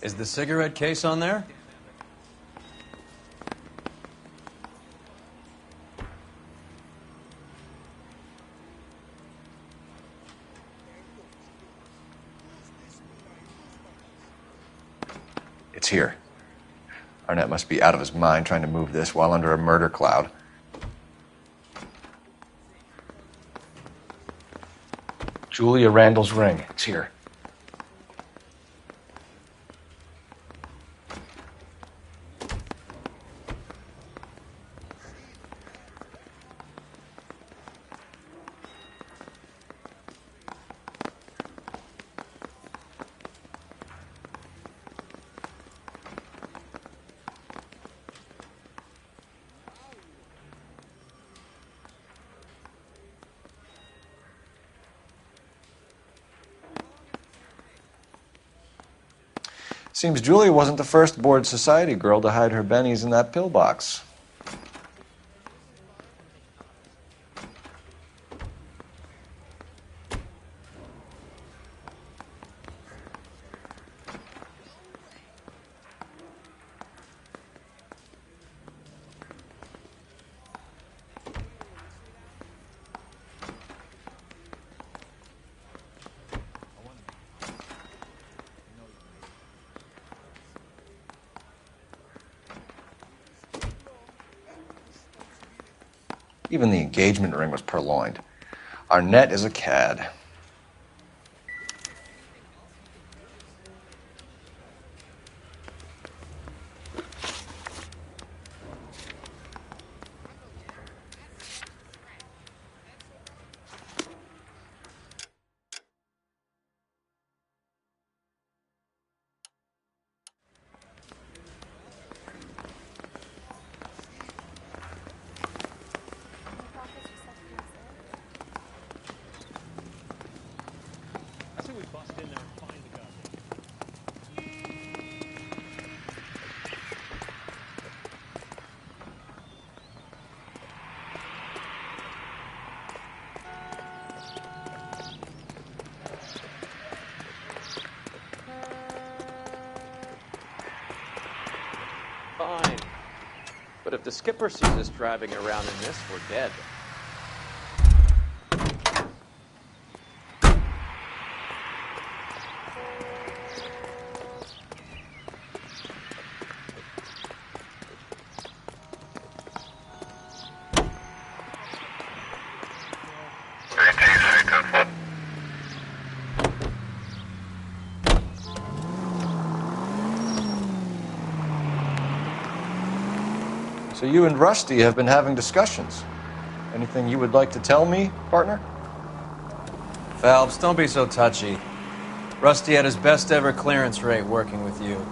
Is the cigarette case on there? It's here. Arnett must be out of his mind trying to move this while under a murder cloud. Julia Randall's ring. It's here. Seems Julia wasn't the first bored society girl to hide her bennies in that pillbox. Even the engagement ring was purloined. Arnett is a cad. Fine. But if the skipper sees us driving around in this, we're dead. So you and Rusty have been having discussions. Anything you would like to tell me, partner? Phelps, don't be so touchy. Rusty had his best ever clearance rate working with you.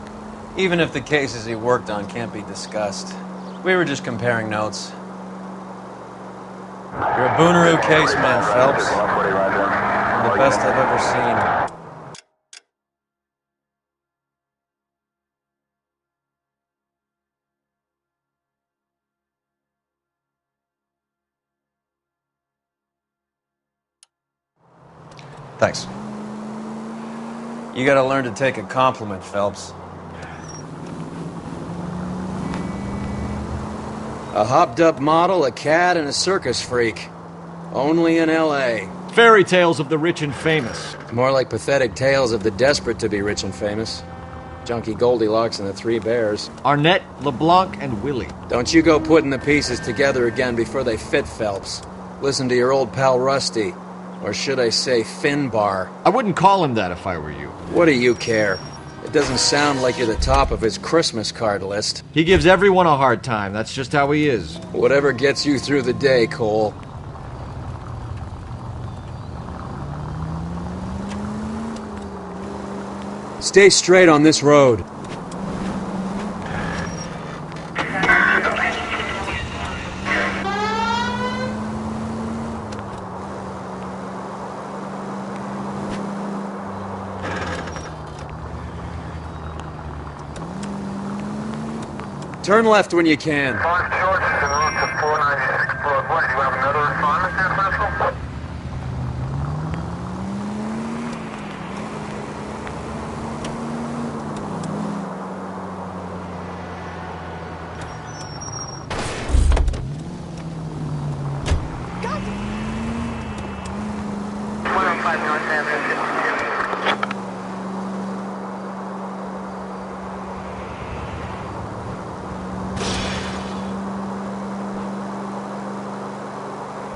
Even if the cases he worked on can't be discussed. We were just comparing notes. You're a Booneroo case man, Phelps. You're the best I've ever seen. Thanks. You gotta learn to take a compliment, Phelps. A hopped-up model, a cad, and a circus freak. Only in L.A. Fairy tales of the rich and famous. More like pathetic tales of the desperate to be rich and famous. Junkie Goldilocks and the Three Bears. Arnett, LeBlanc, and Willie. Don't you go putting the pieces together again before they fit, Phelps. Listen to your old pal Rusty. Or should I say Finbar. I wouldn't call him that if I were you. What do you care? It doesn't sound like you're the top of his Christmas card list. He gives everyone a hard time. That's just how he is. Whatever gets you through the day, Cole. Stay straight on this road. Turn left when you can.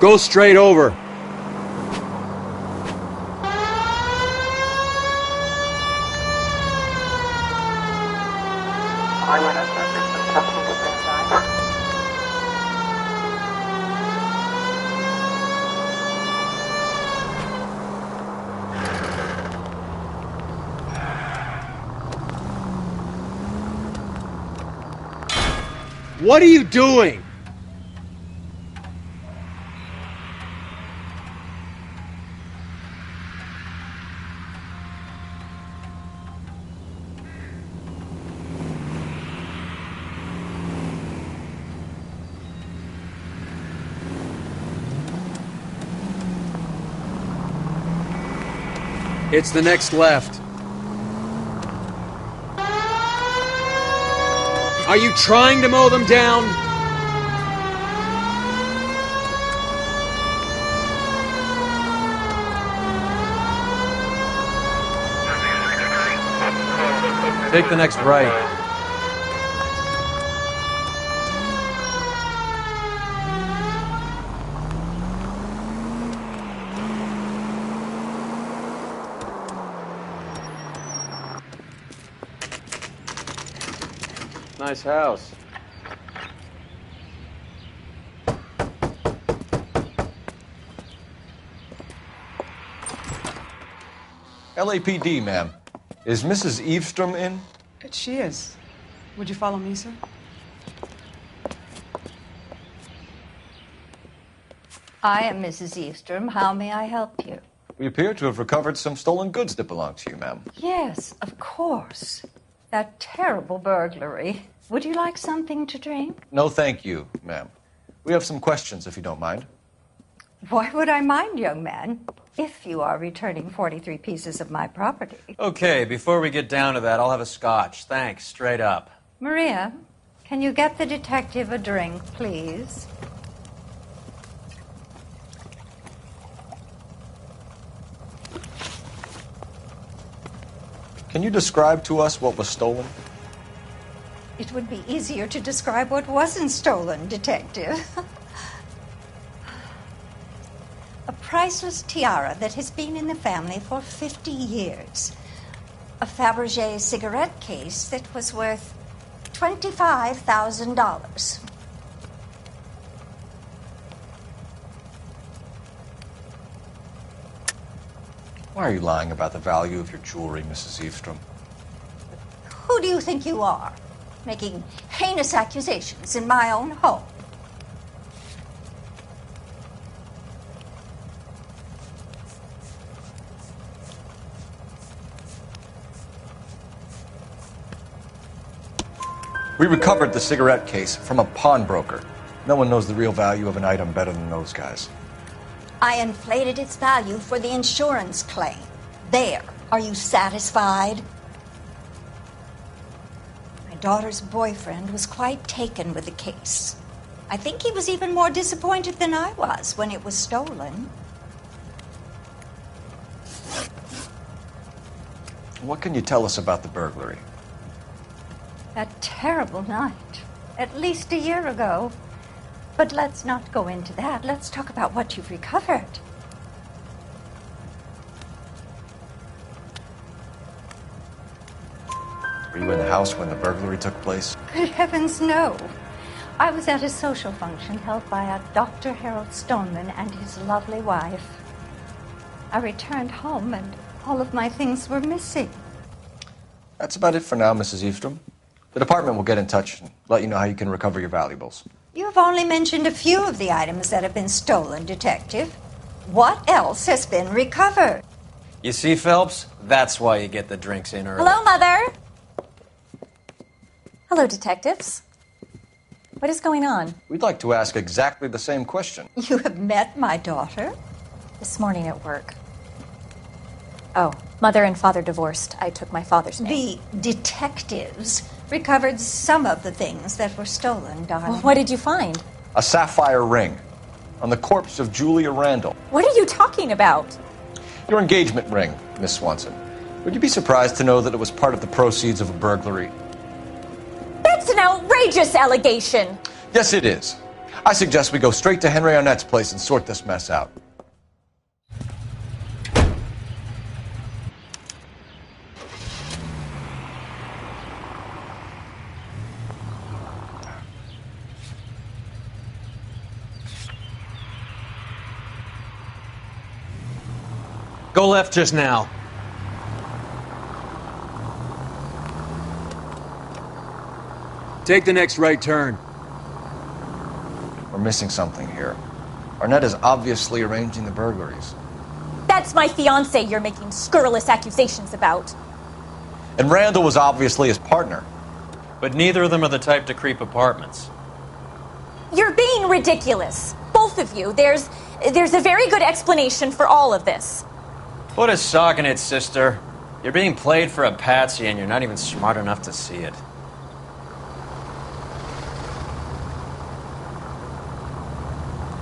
Go straight over. What are you doing? It's the next left. Are you trying to mow them down? Take the next right. Nice house. LAPD, ma'am. Is Mrs. Eavestrom in? She is. Would you follow me, sir? I am Mrs. Eastrom. How may I help you? We appear to have recovered some stolen goods that belong to you, ma'am. Yes, of course. That terrible burglary. Would you like something to drink? No, thank you, ma'am. We have some questions, if you don't mind. Why would I mind, young man, if you are returning 43 pieces of my property? Okay, before we get down to that, I'll have a scotch. Thanks, straight up. Maria, can you get the detective a drink, please? Can you describe to us what was stolen? It would be easier to describe what wasn't stolen, Detective. A priceless tiara that has been in the family for 50 years. A Fabergé cigarette case that was worth $25,000. Why are you lying about the value of your jewelry, Mrs. Eavestrom? Who do you think you are? Making heinous accusations in my own home. We recovered the cigarette case from a pawnbroker. No one knows the real value of an item better than those guys. I inflated its value for the insurance claim. There. Are you satisfied? My daughter's boyfriend was quite taken with the case. I think he was even more disappointed than I was when it was stolen. What can you tell us about the burglary? A terrible night. At least a year ago. But let's not go into that. Let's talk about what you've recovered. Were you in the house when the burglary took place? Good heavens, no. I was at a social function held by a Dr. Harold Stoneman and his lovely wife. I returned home and all of my things were missing. That's about it for now, Mrs. Eastrom. The department will get in touch and let you know how you can recover your valuables. You've only mentioned a few of the items that have been stolen, Detective. What else has been recovered? You see, Phelps? That's why you get the drinks in early. Hello, Mother. Hello, detectives. What is going on? We'd like to ask exactly the same question. You have met my daughter? This morning at work. Oh, Mother and Father divorced. I took my father's name. The detectives recovered some of the things that were stolen, darling. Well, what did you find? A sapphire ring on the corpse of Julia Randall. What are you talking about? Your engagement ring, Miss Swanson. Would you be surprised to know that it was part of the proceeds of a burglary? That's an outrageous allegation. Yes, it is. I suggest we go straight to Henry Arnett's place and sort this mess out. Go left just now. Take the next right turn. We're missing something here. Arnett is obviously arranging the burglaries. That's my fiance you're making scurrilous accusations about. And Randall was obviously his partner. But neither of them are the type to creep apartments. You're being ridiculous. Both of you. There's a very good explanation for all of this. Put a sock in it, sister. You're being played for a patsy and you're not even smart enough to see it.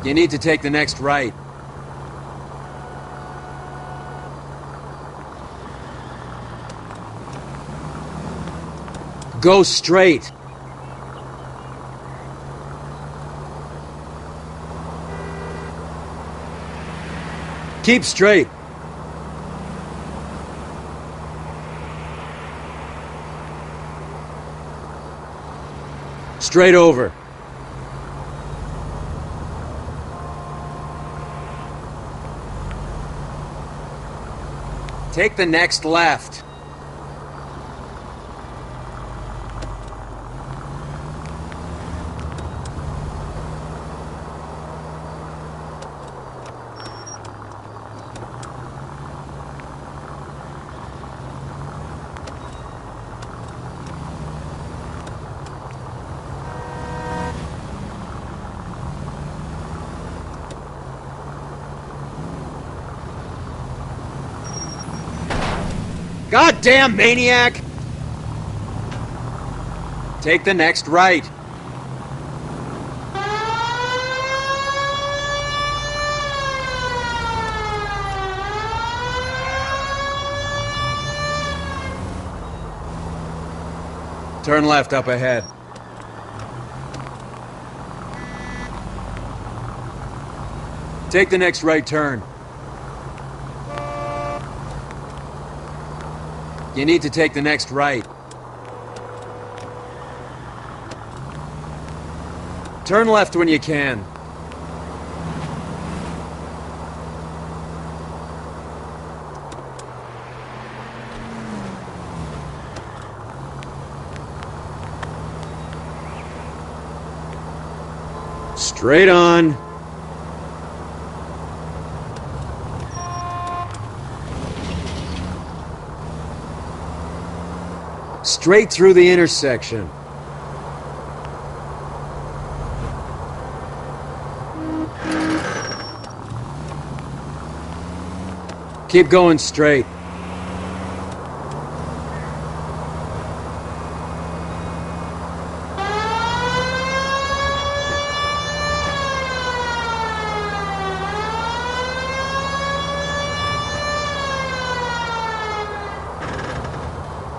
You need to take the next right. Go straight. Keep straight. Straight over. Take the next left. Goddamn maniac! Take the next right. Turn left up ahead. Take the next right turn. You need to take the next right. Turn left when you can. Straight on. Straight through the intersection. Keep going straight.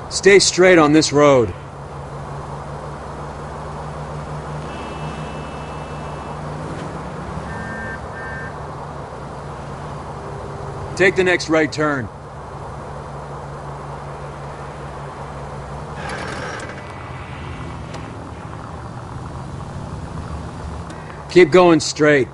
Stay straight on this road. Take the next right turn. Keep going straight.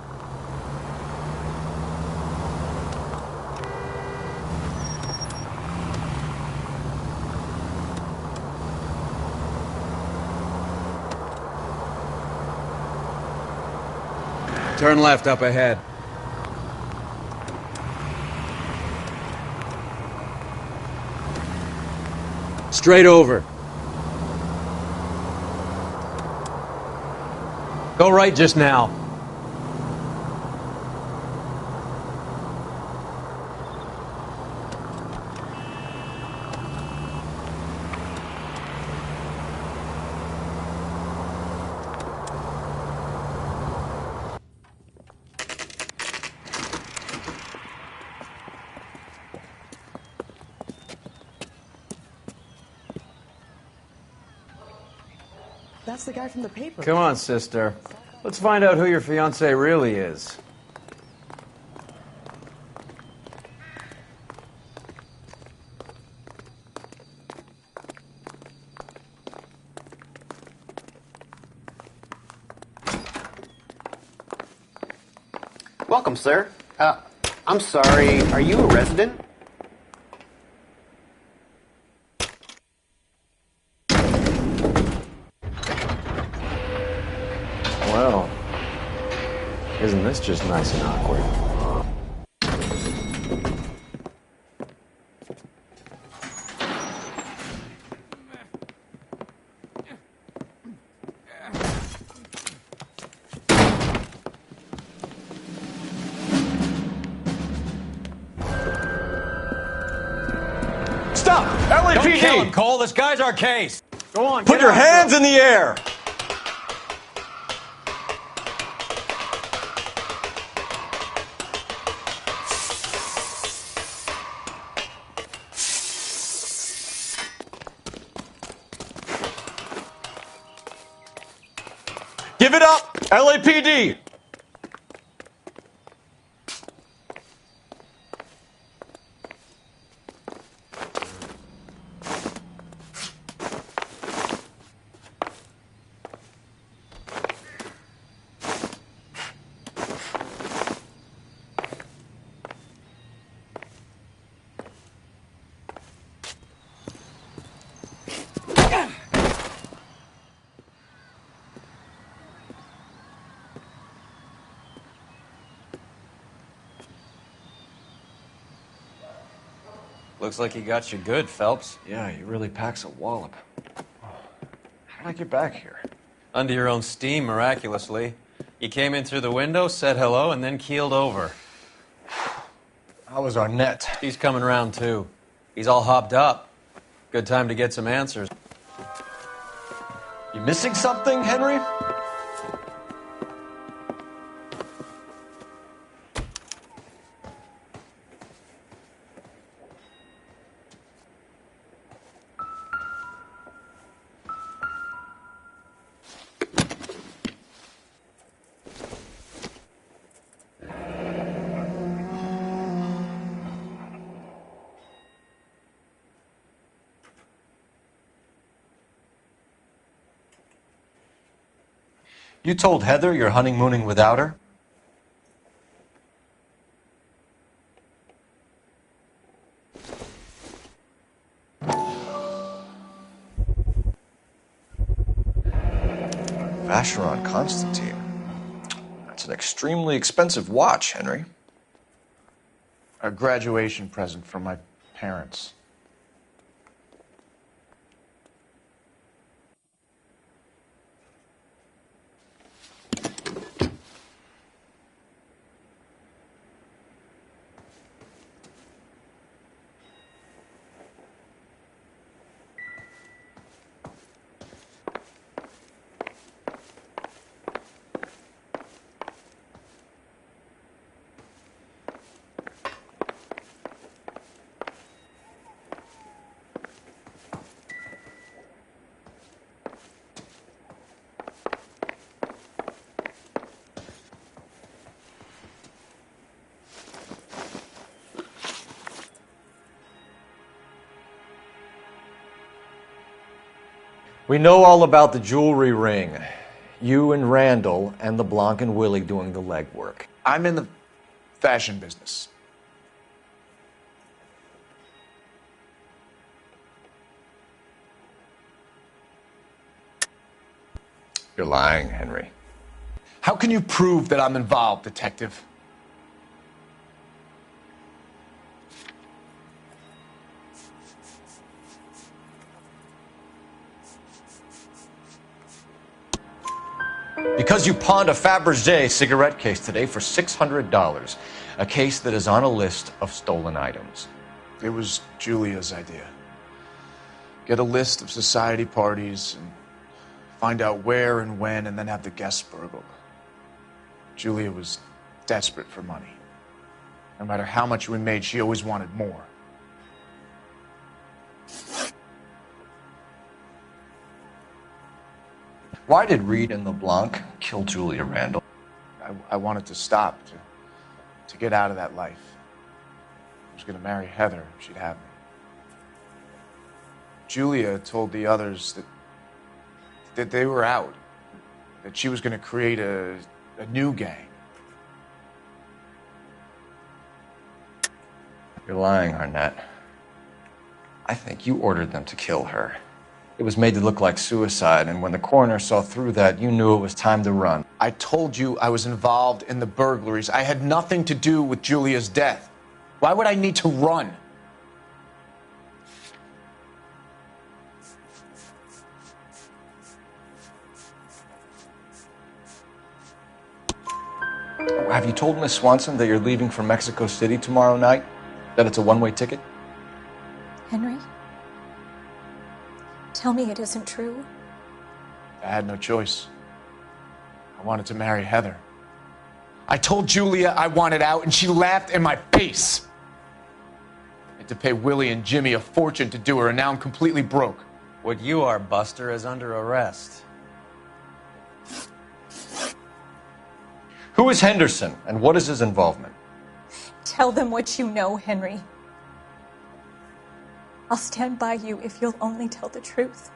Turn left up ahead. Straight over. Go right just now. That's the guy from the paper. Come on, sister. Let's find out who your fiancé really is. Welcome, sir. I'm sorry, are you a resident? Well, isn't this just nice and awkward? Stop! LAPD! Don't kill him, Cole. This guy's our case. Go on, put your hands in the air! Give it up, LAPD! Looks like he got you good, Phelps. Yeah, he really packs a wallop. How did I get back here? Under your own steam, miraculously. You came in through the window, said hello, and then keeled over. How was our net? He's coming around, too. He's all hopped up. Good time to get some answers. You missing something, Henry? You told Heather you're honeymooning without her? Vacheron Constantine. That's an extremely expensive watch, Henry. A graduation present from my parents. We know all about the jewelry ring. You and Randall and LeBlanc and Willie doing the legwork. I'm in the fashion business. You're lying, Henry. How can you prove that I'm involved, Detective? Because you pawned a Fabergé cigarette case today for $600. A case that is on a list of stolen items. It was Julia's idea. Get a list of society parties and find out where and when, and then have the guests burgled. Julia was desperate for money. No matter how much we made, she always wanted more. Why did Reed and LeBlanc kill Julia Randall? I wanted to stop, to get out of that life. I was going to marry Heather if she'd have me. Julia told the others that they were out, that she was going to create a new gang. You're lying, Arnett. I think you ordered them to kill her. It was made to look like suicide, and when the coroner saw through that, you knew it was time to run. I told you I was involved in the burglaries. I had nothing to do with Julia's death. Why would I need to run? Have you told Miss Swanson that you're leaving for Mexico City tomorrow night? That it's a one-way ticket? Henry? Tell me it isn't true. I had no choice. I wanted to marry Heather. I told Julia I wanted out, and she laughed in my face. I had to pay Willie and Jimmy a fortune to do her, and now I'm completely broke. What you are, Buster, is under arrest. Who is Henderson, and what is his involvement? Tell them what you know, Henry. I'll stand by you if you'll only tell the truth.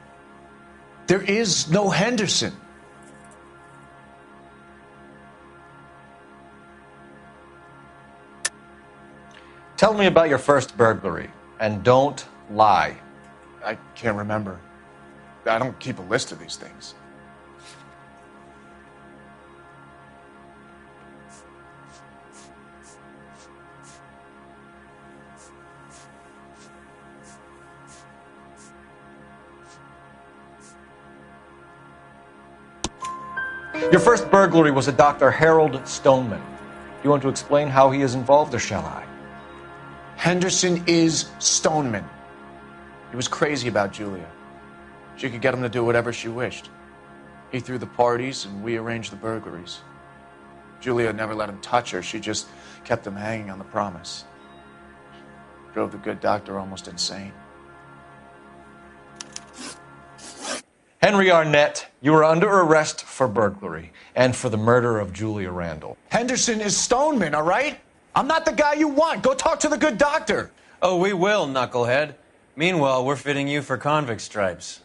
There is no Henderson. Tell me about your first burglary, and don't lie. I can't remember. I don't keep a list of these things. Your first burglary was a Dr. Harold Stoneman. Do you want to explain how he is involved, or shall I? Henderson is Stoneman. He was crazy about Julia. She could get him to do whatever she wished. He threw the parties, and we arranged the burglaries. Julia never let him touch her. She just kept him hanging on the promise. Drove the good doctor almost insane. Henry Arnett, you are under arrest for burglary and for the murder of Julia Randall. Henderson is Stoneman, all right? I'm not the guy you want. Go talk to the good doctor. Oh, we will, knucklehead. Meanwhile, we're fitting you for convict stripes.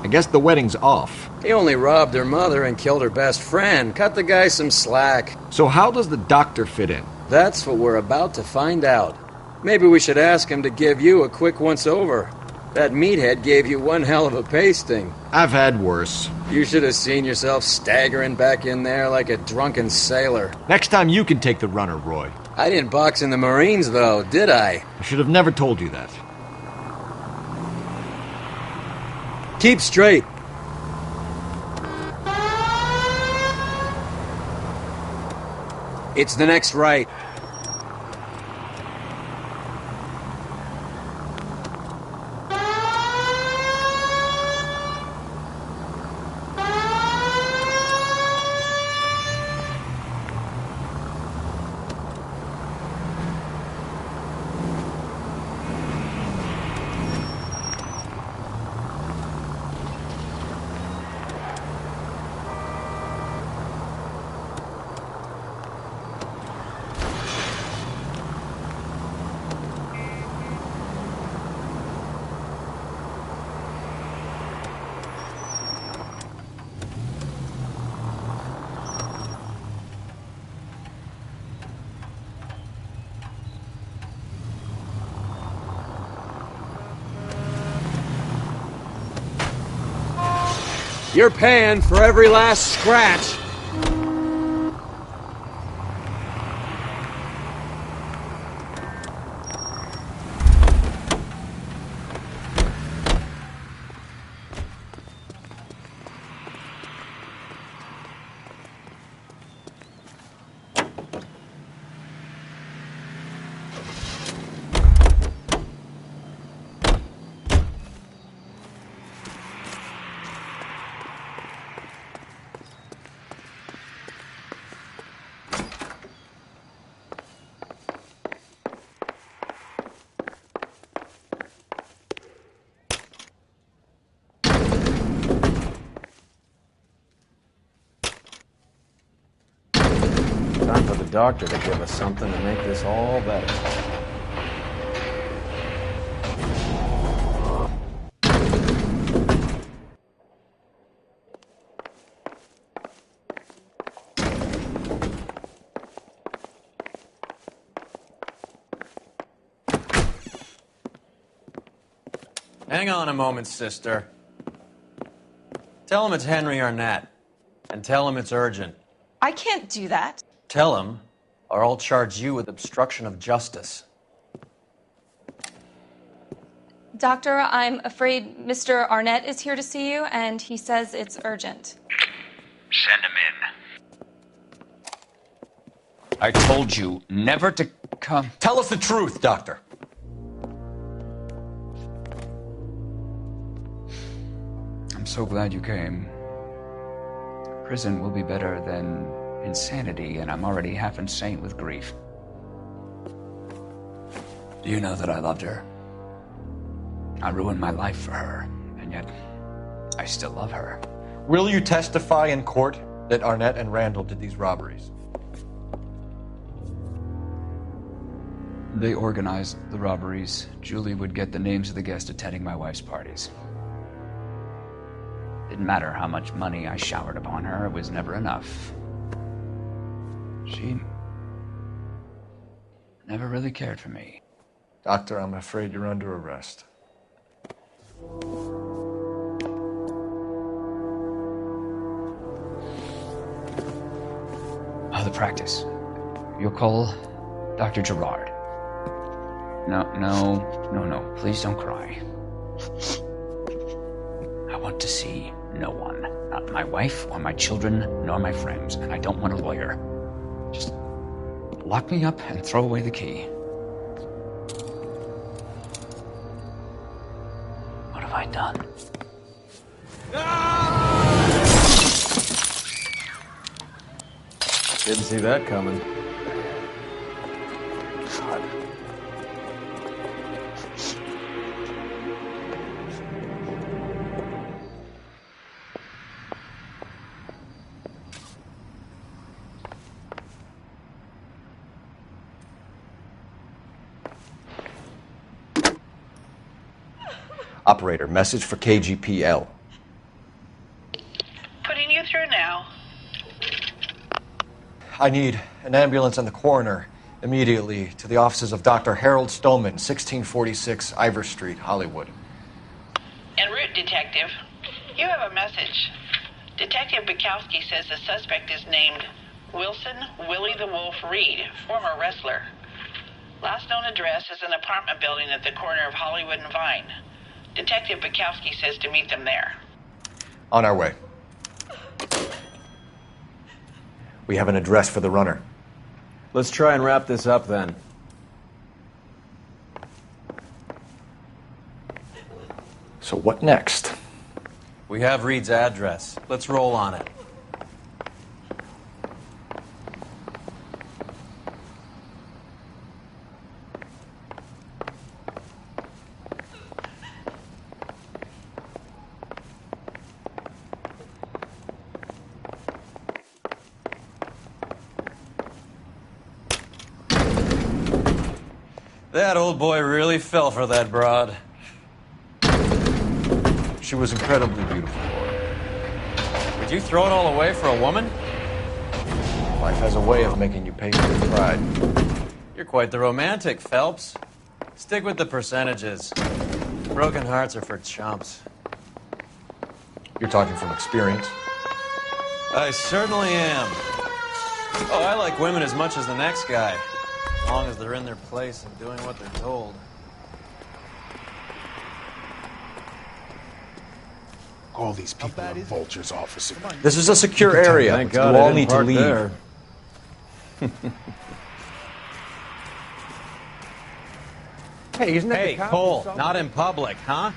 I guess the wedding's off. He only robbed her mother and killed her best friend. Cut the guy some slack. So how does the doctor fit in? That's what we're about to find out. Maybe we should ask him to give you a quick once-over. That meathead gave you one hell of a pasting. I've had worse. You should have seen yourself staggering back in there like a drunken sailor. Next time you can take the runner, Roy. I didn't box in the Marines, though, did I? I should have never told you that. Keep straight. It's the next right. You're paying for every last scratch. Time for the doctor to give us something to make this all better. Hang on a moment, sister. Tell him it's Henry Arnett, and tell him it's urgent. I can't do that. Tell him, or I'll charge you with obstruction of justice. Doctor, I'm afraid Mr. Arnett is here to see you, and he says it's urgent. Send him in. I told you never to come. Tell us the truth, Doctor. I'm so glad you came. Prison will be better than insanity, and I'm already half insane with grief. Do you know that I loved her? I ruined my life for her, and yet I still love her. Will you testify in court that Arnett and Randall did these robberies? They organized the robberies. Julie would get the names of the guests attending my wife's parties. Didn't matter how much money I showered upon her, it was never enough. She never really cared for me. Doctor, I'm afraid you're under arrest. The practice. You'll call Dr. Gerard. No. Please don't cry. I want to see no one. Not my wife or my children, nor my friends. And I don't want a lawyer. Just lock me up and throw away the key. What have I done? Didn't see that coming. God. Operator, message for KGPL. I need an ambulance and the coroner immediately to the offices of Dr. Harold Stoneman, 1646 Ivor Street, Hollywood. En route, Detective. You have a message. Detective Bukowski says the suspect is named Wilson Willie the Wolf Reed, former wrestler. Last known address is an apartment building at the corner of Hollywood and Vine. Detective Bukowski says to meet them there. On our way. We have an address for the runner. Let's try and wrap this up then. So what next? We have Reed's address. Let's roll on it. That old boy really fell for that broad. She was incredibly beautiful. Would you throw it all away for a woman? Life has a way of making you pay for your pride. You're quite the romantic, Phelps. Stick with the percentages. Broken hearts are for chumps. You're talking from experience. I certainly am. Oh, I like women as much as the next guy. As long as they're in their place and doing what they're told. All these people in Vulture's office. This is a secure area. Thank You God all I didn't need to park leave. there. Hey, isn't that Hey, Cole, not in public, huh?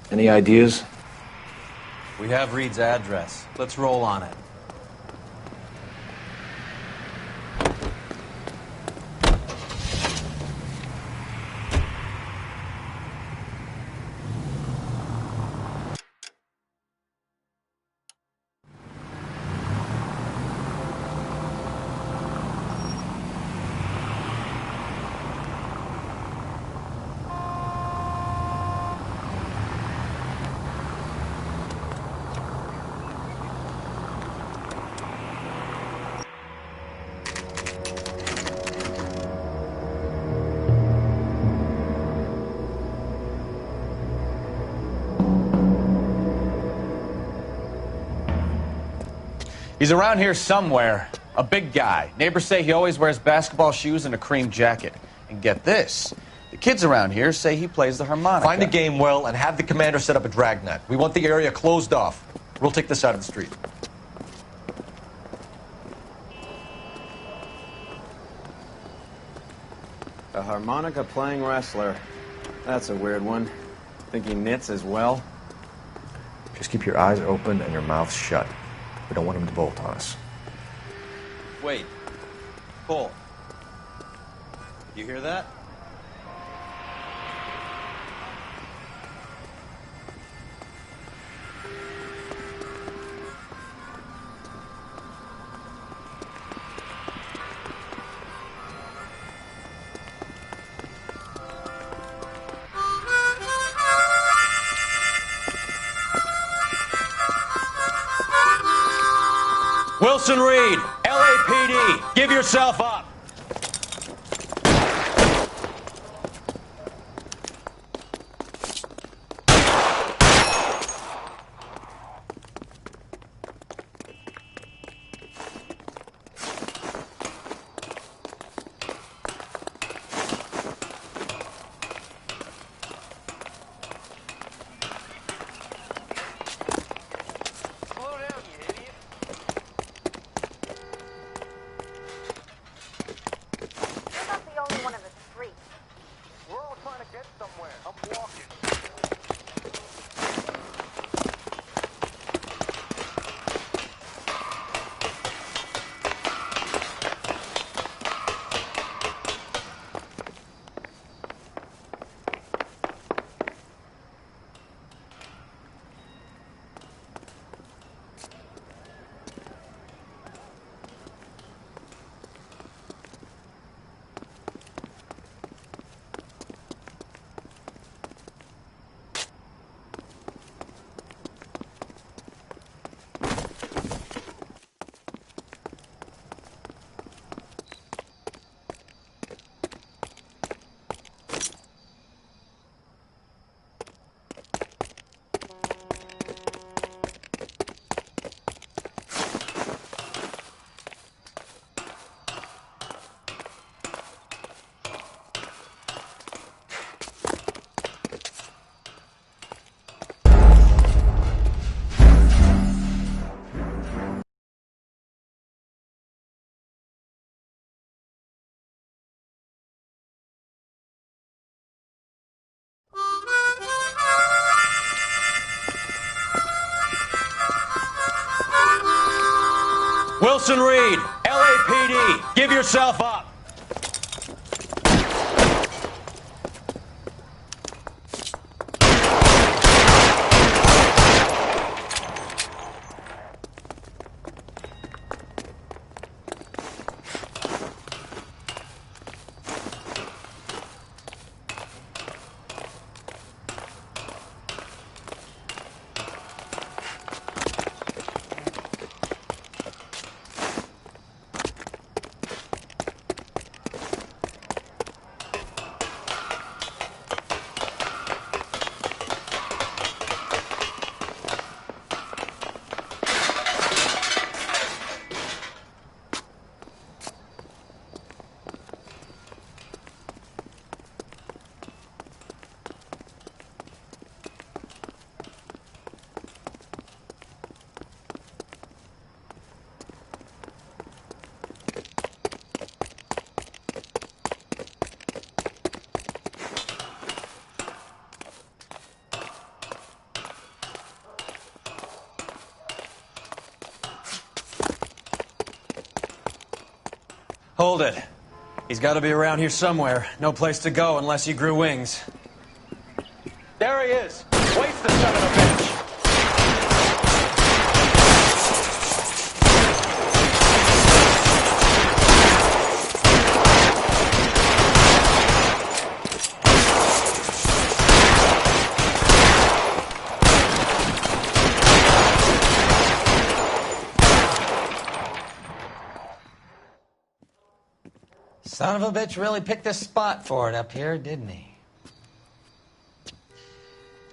Any ideas? We have Reed's address. Let's roll on it. He's around here somewhere. A big guy. Neighbors say he always wears basketball shoes and a cream jacket. And get this, the kids around here say he plays the harmonica. Find the game well and have the commander set up a dragnet. We want the area closed off. We'll take this side of the street. A harmonica-playing wrestler. That's a weird one. Think he knits as well? Just keep your eyes open and your mouth shut. We don't want him to bolt on us. Wait. Cole. You hear that? Wilson Reed, LAPD, give yourself up. Wilson Reed, LAPD, give yourself up. Hold it. He's got to be around here somewhere. No place to go unless he grew wings. There he is. Waste the son of a bitch. Son of a bitch really picked a spot for it up here, didn't he?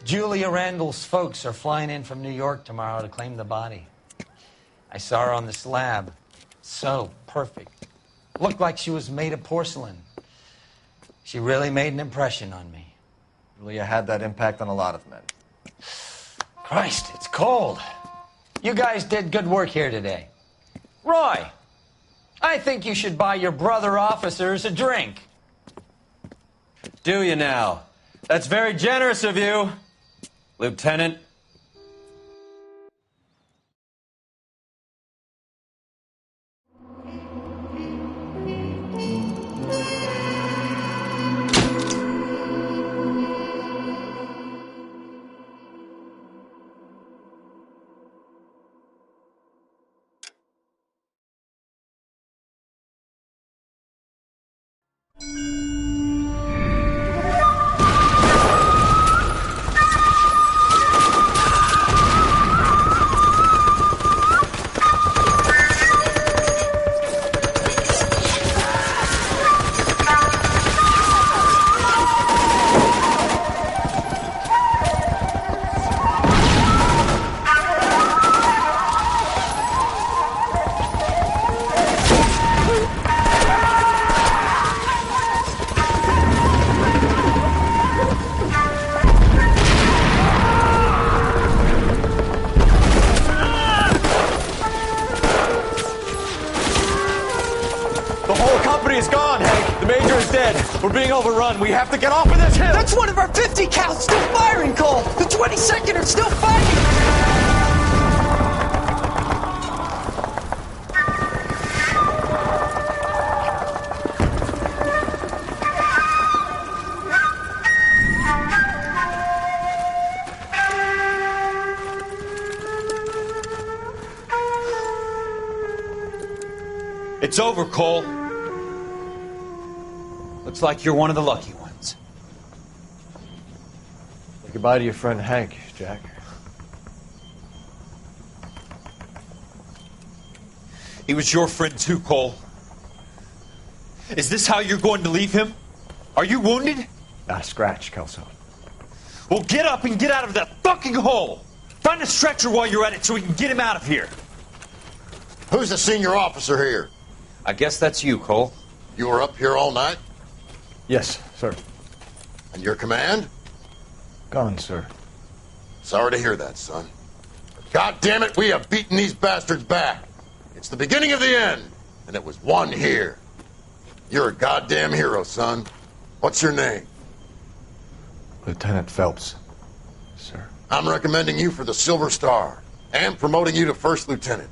Julia Randall's folks are flying in from New York tomorrow to claim the body. I saw her on the slab. So perfect. Looked like she was made of porcelain. She really made an impression on me. Julia had that impact on a lot of men. Christ, it's cold. You guys did good work here today. Roy, I think you should buy your brother officers a drink. Do you now? That's very generous of you, Lieutenant. We're being overrun. We have to get off of this hill. That's one of our 50 cal still firing, Cole. The 22nd are still fighting. It's over, Cole. Looks like you're one of the lucky ones. Say goodbye to your friend Hank, Jack. He was your friend too, Cole. Is this how you're going to leave him? Are you wounded? Not a scratch, Kelso. Well, get up and get out of that fucking hole! Find a stretcher while you're at it so we can get him out of here. Who's the senior officer here? I guess that's you, Cole. You were up here all night? Yes, sir. And your command? Gone, sir. Sorry to hear that, son. God damn it, we have beaten these bastards back. It's the beginning of the end, and it was one here. You're a goddamn hero, son. What's your name? Lieutenant Phelps, sir. I'm recommending you for the Silver Star and promoting you to First Lieutenant.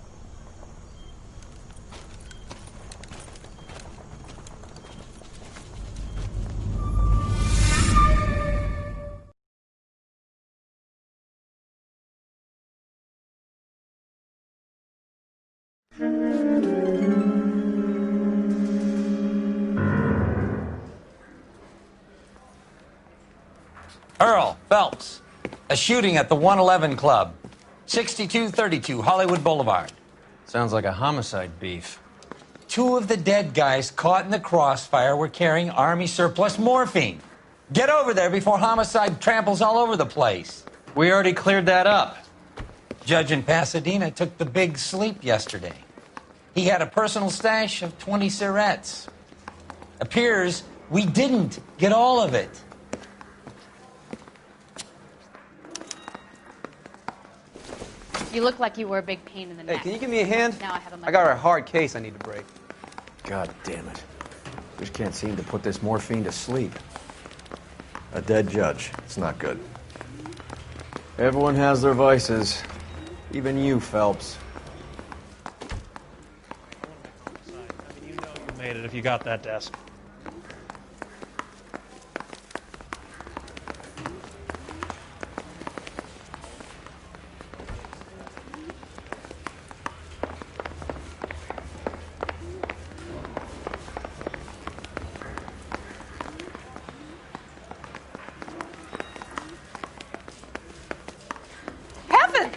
Earl Phelps, a shooting at the 111 Club, 6232 Hollywood Boulevard. Sounds like a homicide beef. 2 of the dead guys caught in the crossfire were carrying Army surplus morphine. Get over there before homicide tramples all over the place. We already cleared that up. Judge in Pasadena took the big sleep yesterday. He had a personal stash of 20 cigarettes. Appears we didn't get all of it. You look like you were a big pain in the neck. Hey, can you give me a hand? Now I have a I got a hard case I need to break. God damn it. Just can't seem to put this morphine to sleep. A dead judge. It's not good. Everyone has their vices. Even you, Phelps. You made it if you got that desk. Heavens!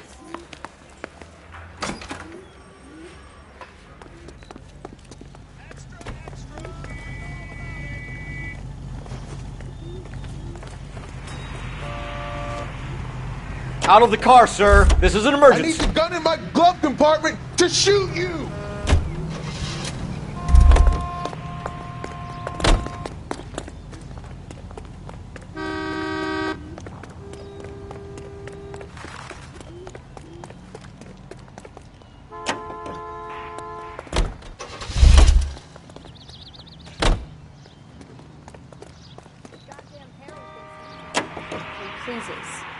Out of the car, sir. This is an emergency. I need the gun in my glove compartment to shoot you! He pleases.